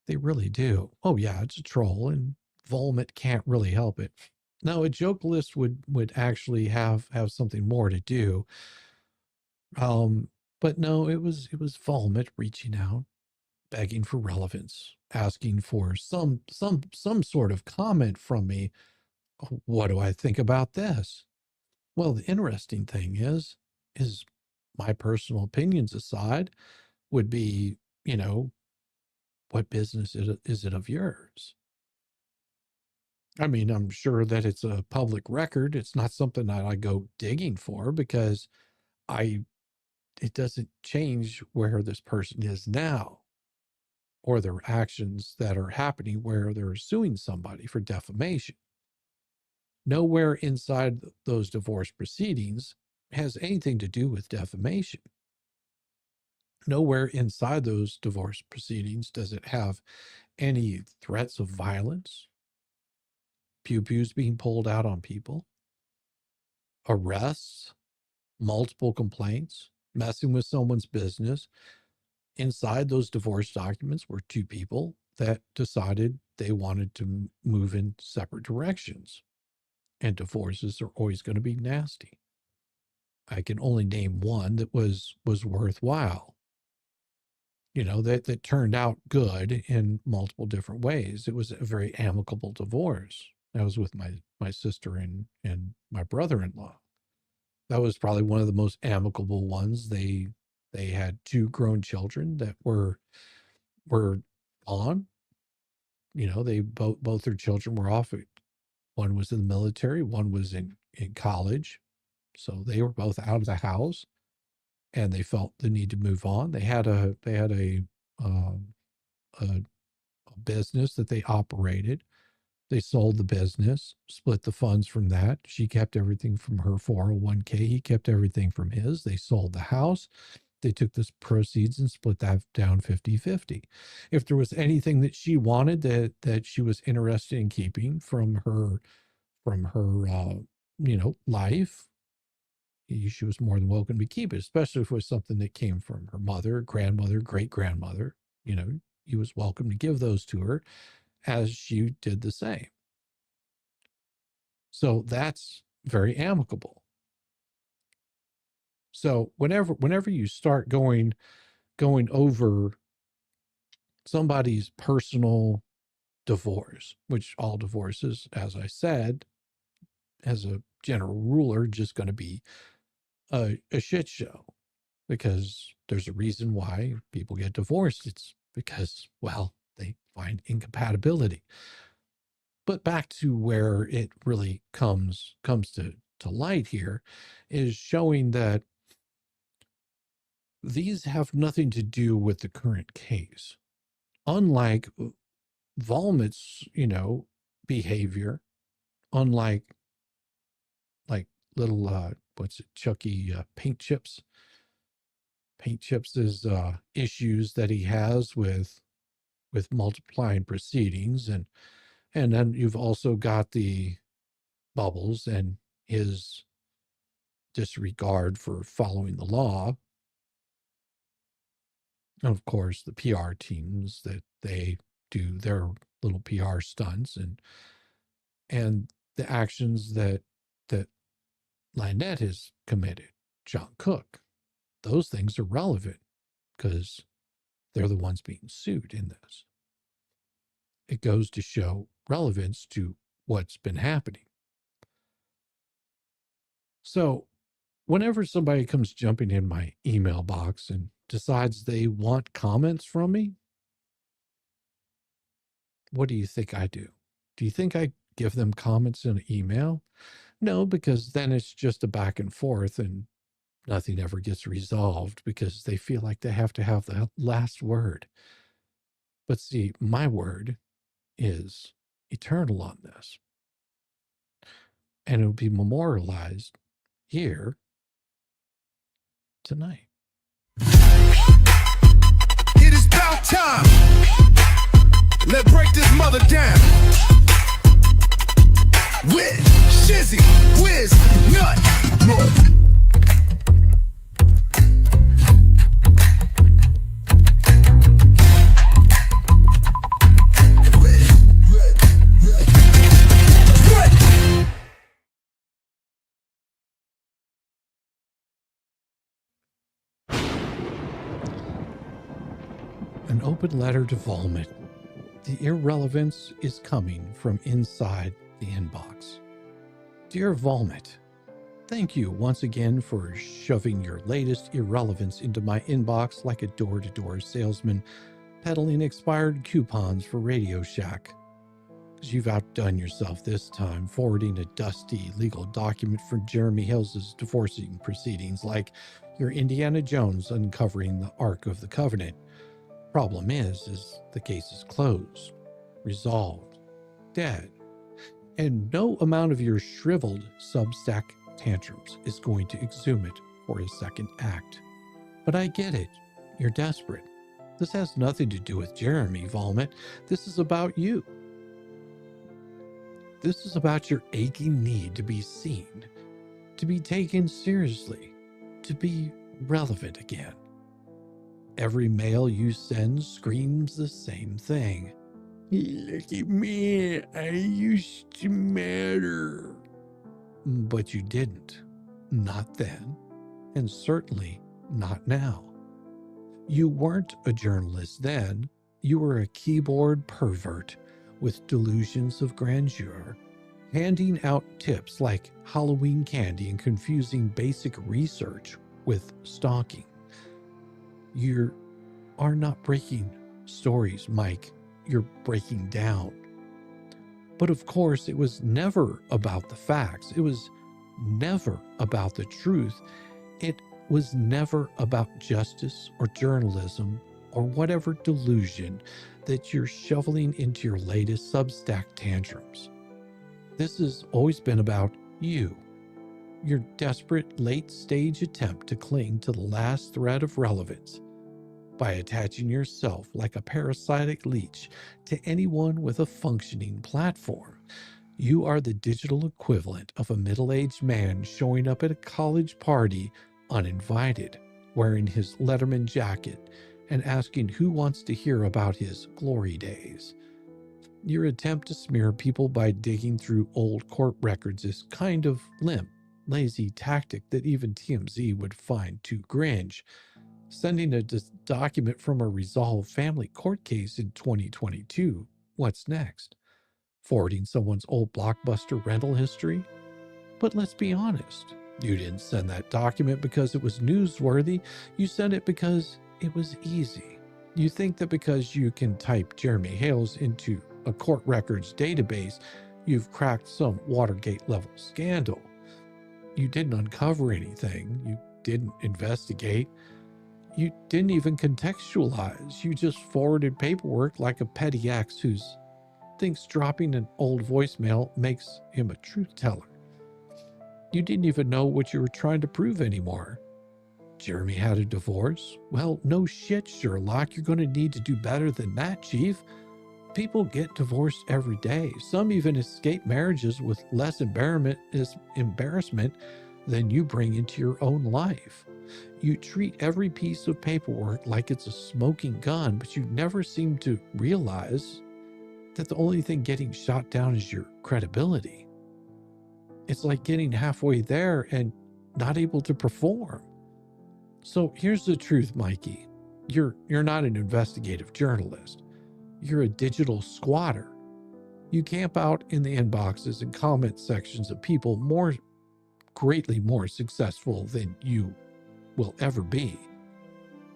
They really do. Oh, yeah, it's a troll, and Volmit can't really help it. Now, a joke list would actually have something more to do. But no, it was Volmit reaching out, begging for relevance, asking for some sort of comment from me. What do I think about this? Well, the interesting thing is my personal opinions aside, would be, what business is it of yours? I mean, I'm sure that it's a public record. It's not something that I go digging for because it doesn't change where this person is now or their actions that are happening where they're suing somebody for defamation. Nowhere inside those divorce proceedings has anything to do with defamation. Nowhere inside those divorce proceedings does it have any threats of violence, pew-pews being pulled out on people, arrests, multiple complaints, messing with someone's business. Inside those divorce documents were two people that decided they wanted to move in separate directions. And divorces are always going to be nasty. I can only name one that was worthwhile. That turned out good in multiple different ways. It was a very amicable divorce. I was with my sister and my brother-in-law. That was probably one of the most amicable ones. They had two grown children that were on. They both their children were off. One was in the military, one was in college. So they were both out of the house, and they felt the need to move on. They had a business that they operated. They sold the business, split the funds from that. She kept everything from her 401k. He kept everything from his. They sold the house. They took the proceeds and split that down 50-50. If there was anything that she wanted that she was interested in keeping from her life, she was more than welcome to keep it, especially if it was something that came from her mother, grandmother, great-grandmother. He was welcome to give those to her, as she did the same. So that's very amicable. So whenever you start going over somebody's personal divorce, which all divorces, as I said, as a general rule, are just going to be a shit show, because there's a reason why people get divorced. It's because, well, they find incompatibility. But back to where it really comes to light here is showing that these have nothing to do with the current case. Unlike Volmit's, behavior, unlike little, what's it, Chucky, Paint Chips. Paint Chips' issues that he has with multiplying proceedings, and then you've also got the Bubbles and his disregard for following the law. And of course, the PR teams that they do their little PR stunts, and the actions that Lynette has committed, John Cook. Those things are relevant because they're the ones being sued in this. It goes to show relevance to what's been happening. So whenever somebody comes jumping in my email box and decides they want comments from me, what do you think I do? Do you think I give them comments in an email? No, because then it's just a back and forth and nothing ever gets resolved because they feel like they have to have the last word. But see, my word is eternal on this. And it will be memorialized here tonight. It is about time. Let's break this mother down. With Shizzy, Wiz, Nut. An open letter to Volmit. The irrelevance is coming from inside the inbox. Dear Volmit, thank you once again for shoving your latest irrelevance into my inbox like a door-to-door salesman peddling expired coupons for Radio Shack. You've outdone yourself this time, forwarding a dusty legal document from Jeremy Hill's divorcing proceedings like you're Indiana Jones uncovering the Ark of the Covenant. Problem is the case is closed, resolved, dead, and no amount of your shriveled Substack tantrums is going to exhume it for a second act. But I get it. You're desperate. This has nothing to do with Jeremy, Volmit. This is about you. This is about your aching need to be seen, to be taken seriously, to be relevant again. Every mail you send screams the same thing. Look at me, I used to matter. But you didn't. Not then, and certainly not now. You weren't a journalist then. You were a keyboard pervert with delusions of grandeur, handing out tips like Halloween candy and confusing basic research with stalking. You are not breaking stories, Mike. You're breaking down. But of course, it was never about the facts. It was never about the truth. It was never about justice or journalism or whatever delusion that you're shoveling into your latest Substack tantrums. This has always been about you, your desperate late-stage attempt to cling to the last thread of relevance by attaching yourself like a parasitic leech to anyone with a functioning platform. You are the digital equivalent of a middle-aged man showing up at a college party uninvited, wearing his Letterman jacket and asking who wants to hear about his glory days. Your attempt to smear people by digging through old court records is kind of limp, lazy tactic that even TMZ would find too cringe. Sending a document from a resolved family court case in 2022, what's next? Forwarding someone's old Blockbuster rental history? But let's be honest, you didn't send that document because it was newsworthy. You sent it because it was easy. You think that because you can type Jeremy Hales into a court records database, you've cracked some Watergate-level scandal. You didn't uncover anything. You didn't investigate. You didn't even contextualize. You just forwarded paperwork like a petty ex who thinks dropping an old voicemail makes him a truth teller. You didn't even know what you were trying to prove anymore. Jeremy had a divorce? Well, no shit, Sherlock. You're going to need to do better than that, Chief. People get divorced every day. Some even escape marriages with less embarrassment than you bring into your own life. You treat every piece of paperwork like it's a smoking gun, but you never seem to realize that the only thing getting shot down is your credibility. It's like getting halfway there and not able to perform. So here's the truth, Mikey. You're not an investigative journalist. You're a digital squatter. You camp out in the inboxes and comment sections of people greatly more successful than you will ever be,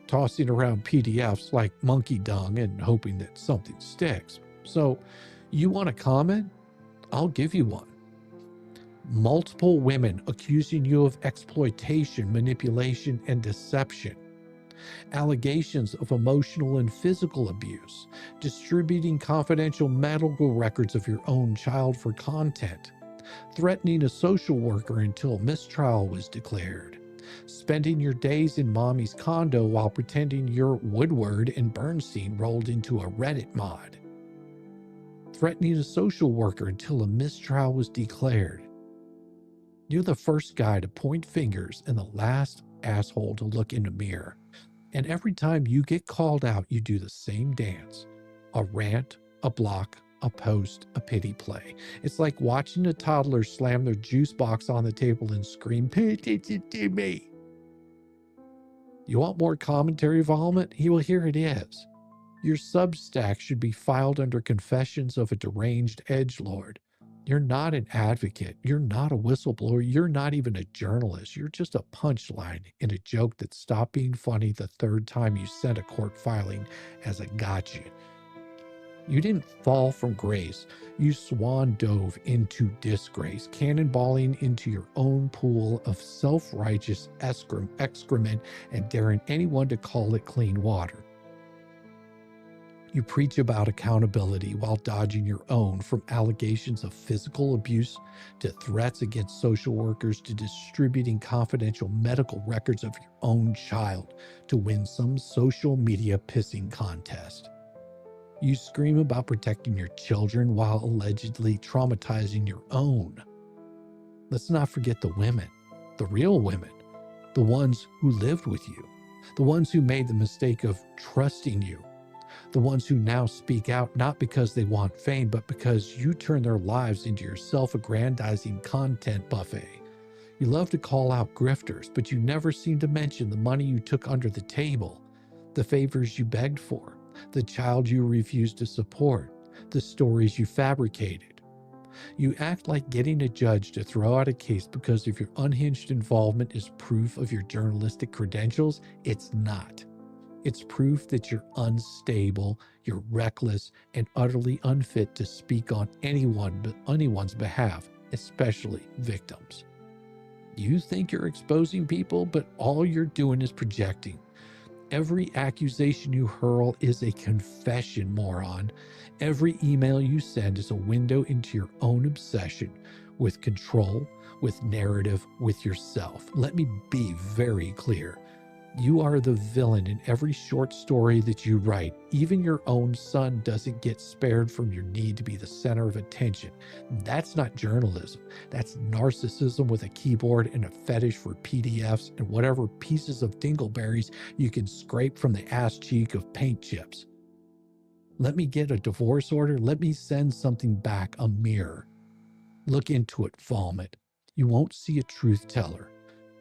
tossing around PDFs like monkey dung and hoping that something sticks. So you want a comment? I'll give you one. Multiple women accusing you of exploitation, manipulation, and deception. Allegations of emotional and physical abuse. Distributing confidential medical records of your own child for content. Threatening a social worker until mistrial was declared. Spending your days in mommy's condo while pretending you're Woodward and Bernstein rolled into a Reddit mod. Threatening a social worker until a mistrial was declared. You're the first guy to point fingers and the last asshole to look in the mirror. And every time you get called out, you do the same dance. A rant, a block, a post, a pity play. It's like watching a toddler slam their juice box on the table and scream, "Pay attention to me." You want more commentary, Volmit? Well, here it is. Your Substack should be filed under Confessions of a Deranged Edgelord. You're not an advocate. You're not a whistleblower. You're not even a journalist. You're just a punchline in a joke that stopped being funny the third time you sent a court filing as a gotcha. You didn't fall from grace. You swan dove into disgrace, cannonballing into your own pool of self-righteous excrement and daring anyone to call it clean water. You preach about accountability while dodging your own, from allegations of physical abuse to threats against social workers to distributing confidential medical records of your own child to win some social media pissing contest. You scream about protecting your children while allegedly traumatizing your own. Let's not forget the women, the real women, the ones who lived with you, the ones who made the mistake of trusting you, the ones who now speak out not because they want fame, but because you turn their lives into your self-aggrandizing content buffet. You love to call out grifters, but you never seem to mention the money you took under the table, the favors you begged for, the child you refused to support, the stories you fabricated. You act like getting a judge to throw out a case because of your unhinged involvement is proof of your journalistic credentials. It's not. It's proof that you're unstable, you're reckless, and utterly unfit to speak on anyone's behalf, especially victims. You think you're exposing people, but all you're doing is projecting. Every accusation you hurl is a confession, moron. Every email you send is a window into your own obsession with control, with narrative, with yourself. Let me be very clear. You are the villain in every short story that you write. Even your own son doesn't get spared from your need to be the center of attention. That's not journalism. That's narcissism with a keyboard and a fetish for PDFs and whatever pieces of dingleberries you can scrape from the ass cheek of paint chips. Let me get a divorce order. Let me send something back, a mirror. Look into it, vomit. You won't see a truth teller.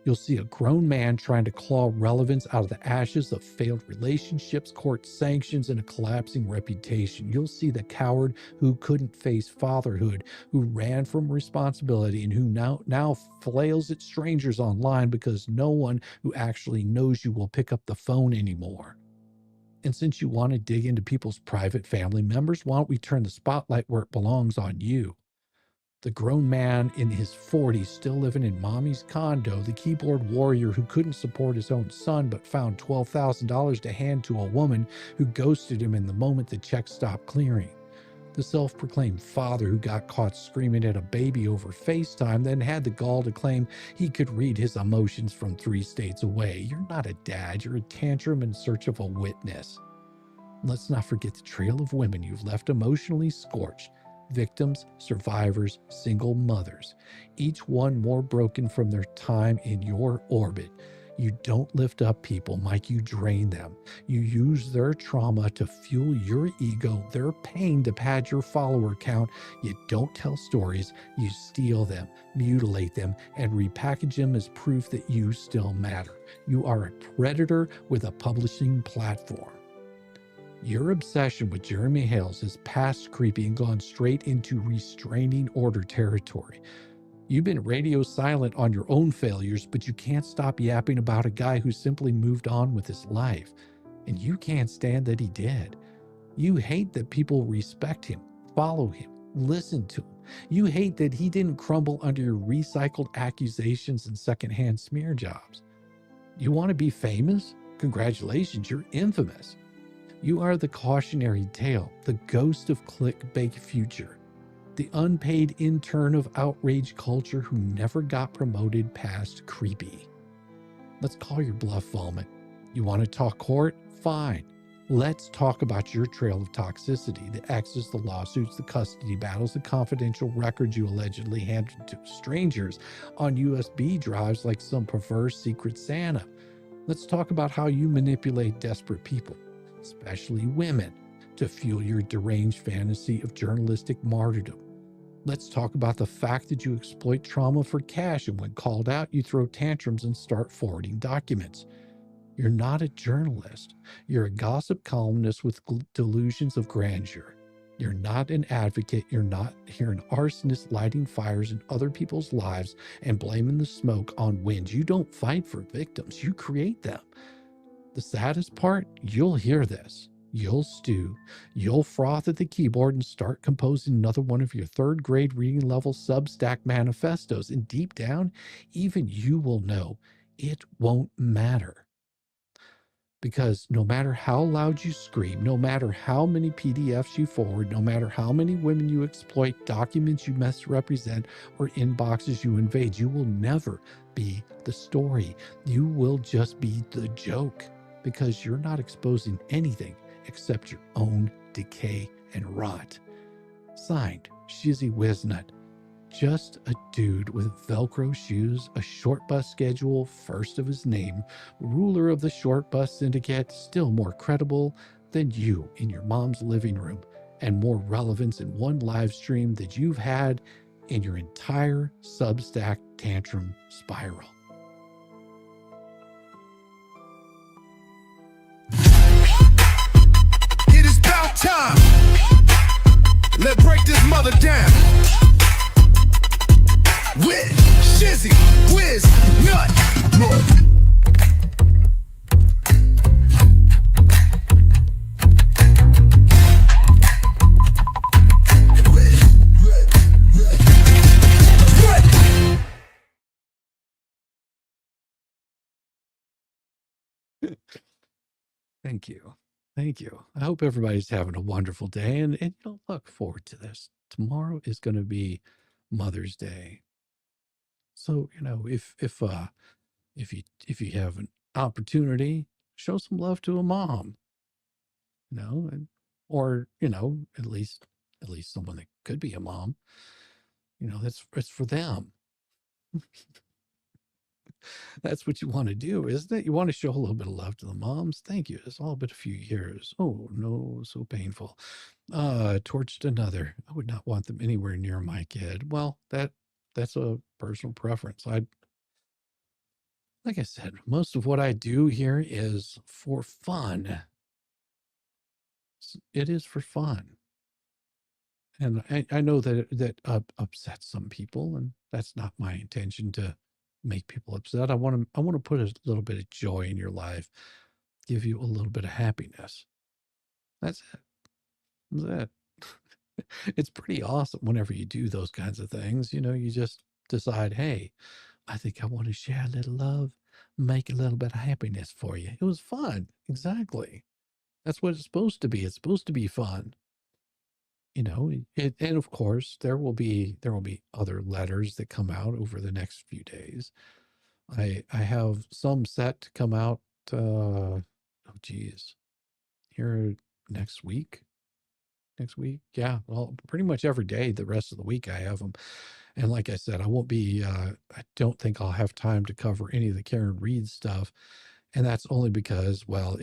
You'll see a grown man trying to claw relevance out of the ashes of failed relationships, court sanctions, and a collapsing reputation. You'll see the coward who couldn't face fatherhood, who ran from responsibility, and who now flails at strangers online because no one who actually knows you will pick up the phone anymore. And since you want to dig into people's private family members, why don't we turn the spotlight where it belongs, on you? The grown man in his 40s still living in mommy's condo, the keyboard warrior who couldn't support his own son but found $12,000 to hand to a woman who ghosted him in the moment the check stopped clearing. The self-proclaimed father who got caught screaming at a baby over FaceTime, then had the gall to claim he could read his emotions from 3 states away. You're not a dad, you're a tantrum in search of a witness. Let's not forget the trail of women you've left emotionally scorched. Victims, survivors, single mothers, each one more broken from their time in your orbit. You don't lift up people, Mike, you drain them. You use their trauma to fuel your ego, their pain to pad your follower count. You don't tell stories, you steal them, mutilate them, and repackage them as proof that you still matter. You are a predator with a publishing platform. Your obsession with Jeremy Hales is past creepy and gone straight into restraining order territory. You've been radio silent on your own failures, but you can't stop yapping about a guy who simply moved on with his life. And you can't stand that he did. You hate that people respect him, follow him, listen to him. You hate that he didn't crumble under your recycled accusations and secondhand smear jobs. You want to be famous? Congratulations, you're infamous. You are the cautionary tale, the ghost of clickbait future, the unpaid intern of outrage culture who never got promoted past creepy. Let's call your bluff, vomit. You want to talk court? Fine. Let's talk about your trail of toxicity, the exes, the lawsuits, the custody battles, the confidential records you allegedly handed to strangers on USB drives like some perverse secret Santa. Let's talk about how you manipulate desperate people, especially women, to fuel your deranged fantasy of journalistic martyrdom. Let's talk about the fact that you exploit trauma for cash, and when called out, you throw tantrums and start forwarding documents. You're not a journalist. You're a gossip columnist with delusions of grandeur. You're not an advocate. You're an arsonist lighting fires in other people's lives and blaming the smoke on winds. You don't fight for victims. You create them. The saddest part, you'll hear this. You'll stew. You'll froth at the keyboard and start composing another one of your third grade reading level Substack manifestos. And deep down, even you will know it won't matter. Because no matter how loud you scream, no matter how many PDFs you forward, no matter how many women you exploit, documents you misrepresent, or inboxes you invade, you will never be the story. You will just be the joke, because you're not exposing anything except your own decay and rot. Signed, Shizzy Wiznut. Just a dude with Velcro shoes, a short bus schedule, first of his name, ruler of the short bus syndicate, still more credible than you in your mom's living room, and more relevance in one live stream that you've had in your entire Substack tantrum spiral. It is about time. Let's break this mother down. With Shizzy, Wiz, Nut, Thank you. Thank you. I hope everybody's having a wonderful day, and look forward to this. Tomorrow is going to be Mother's Day. So, if you have an opportunity, show some love to a mom, or, at least someone that could be a mom, it's for them. That's what you want to do, isn't it? You want to show a little bit of love to the moms. Thank you. It's all been a few years. Oh no, so painful. Torched another. I would not want them anywhere near my kid. Well, that's a personal preference. Like I said, most of what I do here is for fun. It is for fun. And I know that upsets some people, and that's not my intention to make people upset. I want to put a little bit of joy in your life, give you a little bit of happiness. That's it. That's it. It's pretty awesome whenever you do those kinds of things. You just decide, hey, I think I want to share a little love, make a little bit of happiness for you. It was fun. Exactly. That's what it's supposed to be. It's supposed to be fun. And of course there will be other letters that come out over the next few days. I have some set to come out, oh geez, here next week. Yeah, well, pretty much every day the rest of the week I have them. And like I said, I don't think I'll have time to cover any of the Karen Reed stuff. And that's only because, well,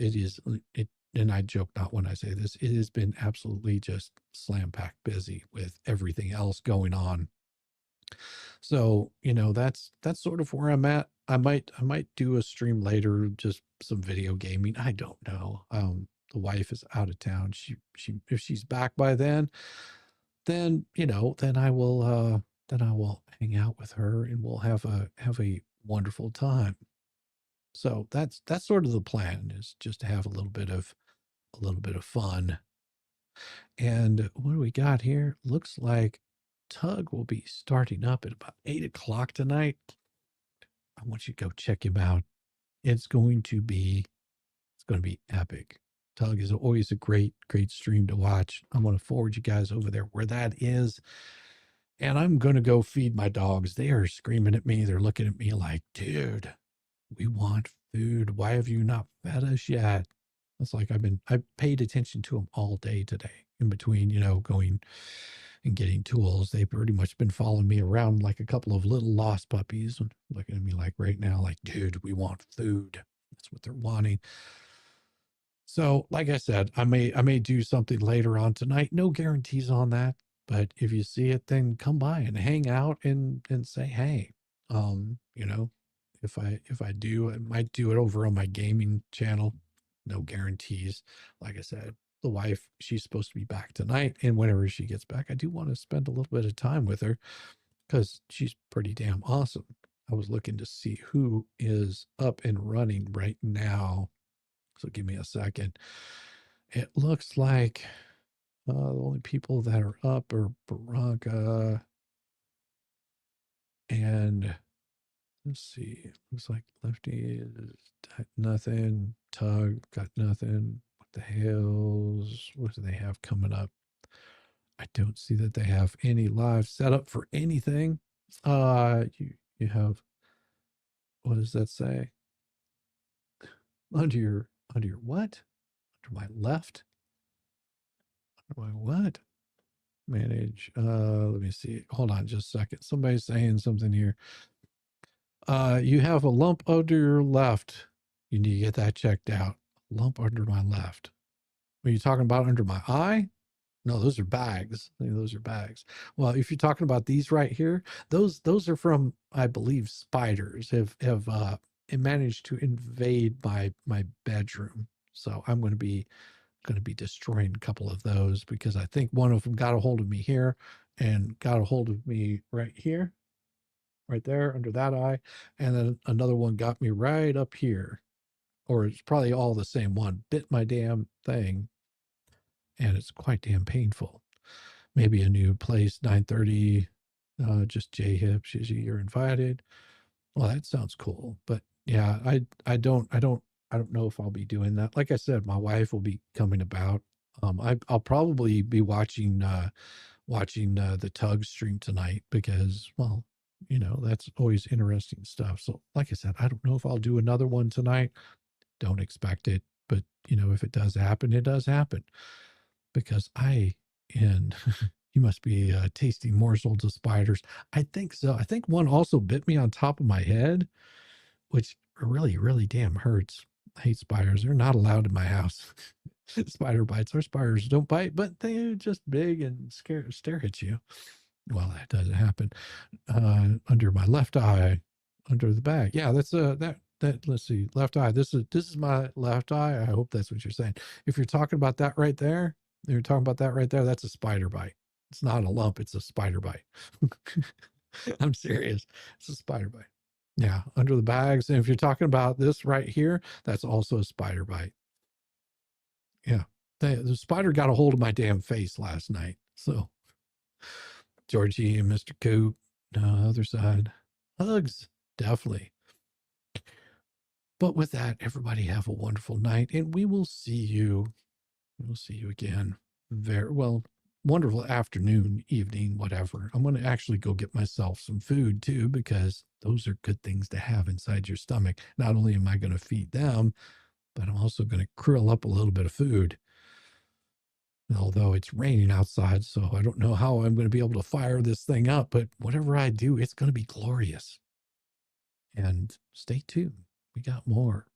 and I joke not when I say this, it has been absolutely just slam-packed busy with everything else going on. So, that's sort of where I'm at. I might do a stream later, just some video gaming. I don't know. The wife is out of town. She if she's back by then then I will hang out with her and we'll have a wonderful time. So that's sort of the plan, is just to have a little bit of fun. And what do we got here? Looks like Tug will be starting up at about 8 o'clock tonight. I want you to go check him out. It's going to be epic. Tug is always a great stream to watch. I'm going to forward you guys over there where that is. And I'm going to go feed my dogs. They are screaming at me. They're looking at me like, dude, we want food. Why have you not fed us yet? It's like I paid attention to them all day today, in between, going and getting tools. They've pretty much been following me around like a couple of little lost puppies, and looking at me like right now, like, dude, we want food. That's what they're wanting. So, like I said, I may do something later on tonight. No guarantees on that, but if you see it, then come by and hang out and say, hey, If I do, I might do it over on my gaming channel. No guarantees. Like I said, the wife, she's supposed to be back tonight, and whenever she gets back, I do want to spend a little bit of time with her because she's pretty damn awesome. I was looking to see who is up and running right now. So give me a second. It looks like the only people that are up are Baraka and let's see. Looks like Lefty is got nothing. Tug got nothing. What the hells? What do they have coming up? I don't see that they have any live setup for anything. You have, what does that say? Under your what? Under my left? Under my what? Manage. Let me see. Hold on just a second. Somebody's saying something here. You have a lump under your left. You need to get that checked out. Lump under my left. Are you talking about under my eye? No, those are bags. Those are bags. Well, if you're talking about these right here, those are from, I believe, spiders have managed to invade my bedroom. So I'm going to be destroying a couple of those because I think one of them got a hold of me here and got a hold of me right here, right there under that eye, and then another one got me right up here, or it's probably all the same one. Bit my damn thing. And it's quite damn painful. Maybe a new place, 9:30, just J-Hip, Shizzy, you're invited. Well, that sounds cool. But yeah, I don't know if I'll be doing that. Like I said, my wife will be coming about. I'll probably be watching the Tug stream tonight because, well, you know, that's always interesting stuff. So like I said, I don't know if I'll do another one tonight. Don't expect it. But, you know, if it does happen, it does happen. Because you must be tasting morsels of spiders. I think so. I think one also bit me on top of my head, which really, really damn hurts. I hate spiders. They're not allowed in my house. Spider bites. Our spiders don't bite, but they're just big and stare at you. Well, that doesn't happen. Under my left eye, under the bag. Yeah, that's that. Let's see, left eye. This is my left eye. I hope that's what you're saying. If you're talking about that right there, that's a spider bite. It's not a lump, it's a spider bite. I'm serious. It's a spider bite. Yeah, under the bags. And if you're talking about this right here, that's also a spider bite. Yeah, the spider got a hold of my damn face last night. So, Georgie and Mr. Coop, other side. Hugs, definitely. But with that, everybody have a wonderful night, and we will see you. We'll see you again. Very well, wonderful afternoon, evening, whatever. I'm going to actually go get myself some food too, because those are good things to have inside your stomach. Not only am I going to feed them, but I'm also going to krill up a little bit of food. Although it's raining outside, so I don't know how I'm going to be able to fire this thing up, but whatever I do, it's going to be glorious. And stay tuned. We got more.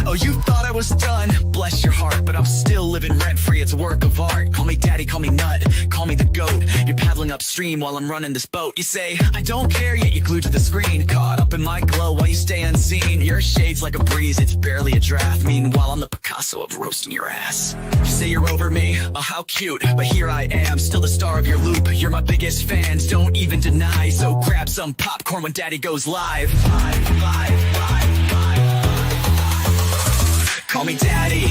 Oh, you thought I was done, bless your heart, but I'm still living rent-free, it's a work of art. Call me daddy, call me nut, call me the goat. You're paddling upstream while I'm running this boat. You say, I don't care, yet you're glued to the screen, caught up in my glow while you stay unseen. Your shade's like a breeze, it's barely a draft. Meanwhile, I'm the Picasso of roasting your ass. You say you're over me, oh how cute, but here I am, still the star of your loop. You're my biggest fans, don't even deny, so grab some popcorn when daddy goes live. Live. Call me daddy,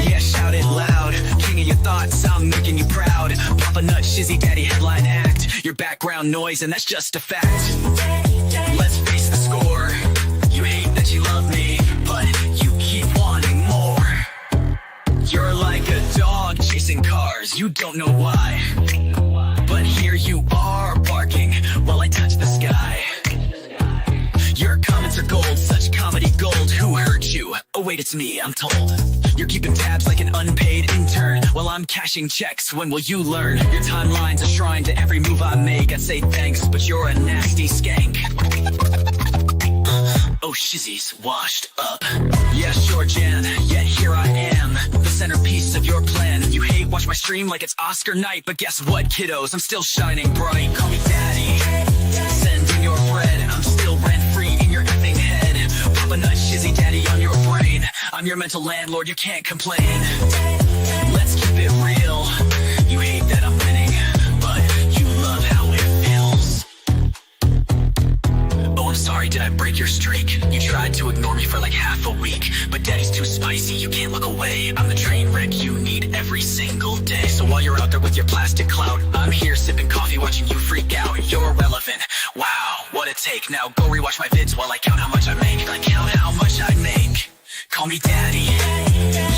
yeah, shout it loud. King of your thoughts, I'm making you proud. Papa Nut, Shizzy, daddy, headline act. Your background noise, and that's just a fact. Let's face the score. You hate that you love me, but you keep wanting more. You're like a dog chasing cars, you don't know why. But here you are, barking while I touch the sky. Your comments are gold, such comedy gold. Who hurt you? Oh wait, it's me, I'm told. You're keeping tabs like an unpaid intern while I'm cashing checks. When will you learn? Your timeline's a shrine to every move I make. I'd say thanks, but you're a nasty skank. Oh, shizzy's washed up. Yeah, sure, Jan, yet here I am, the centerpiece of your plan. You hate watch my stream like it's Oscar night, but guess what, kiddos? I'm still shining bright. Call me daddy. Send in your bread. I'm still rent-free in your effing head. Papa nut shizzy daddy on your brain. I'm your mental landlord, you can't complain. Let's keep it real. You hate that I'm winning, but you love how it feels. Oh, I'm sorry, did I break your streak? You tried to ignore me for like half a week, but daddy's too spicy, you can't look away. I'm the train wreck you need every single day. So while you're out there with your plastic clout, I'm here sipping coffee watching you freak out. You're irrelevant, wow, what a take. Now go rewatch my vids while I count how much I make. I count how much I make. Call me daddy,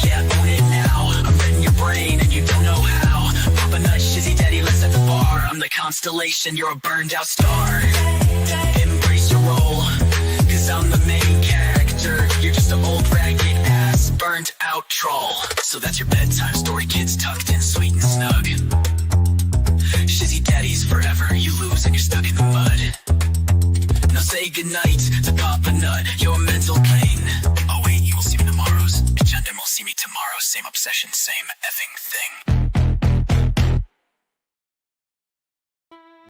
yeah, own it now. I'm reading your brain and you don't know how. Papa nut shizzy daddy, let's set the bar. I'm the constellation, you're a burned out star. Embrace your role, cause I'm the main character. You're just an old ragged ass burnt out troll. So that's your bedtime story, kids tucked in sweet and snug. Shizzy daddies forever, you lose and you're stuck in the mud. Now say goodnight to Papa Nut, your mental pain. Oh wait, you will see me tomorrow's agenda, will see me tomorrow. Same obsession, same effing thing.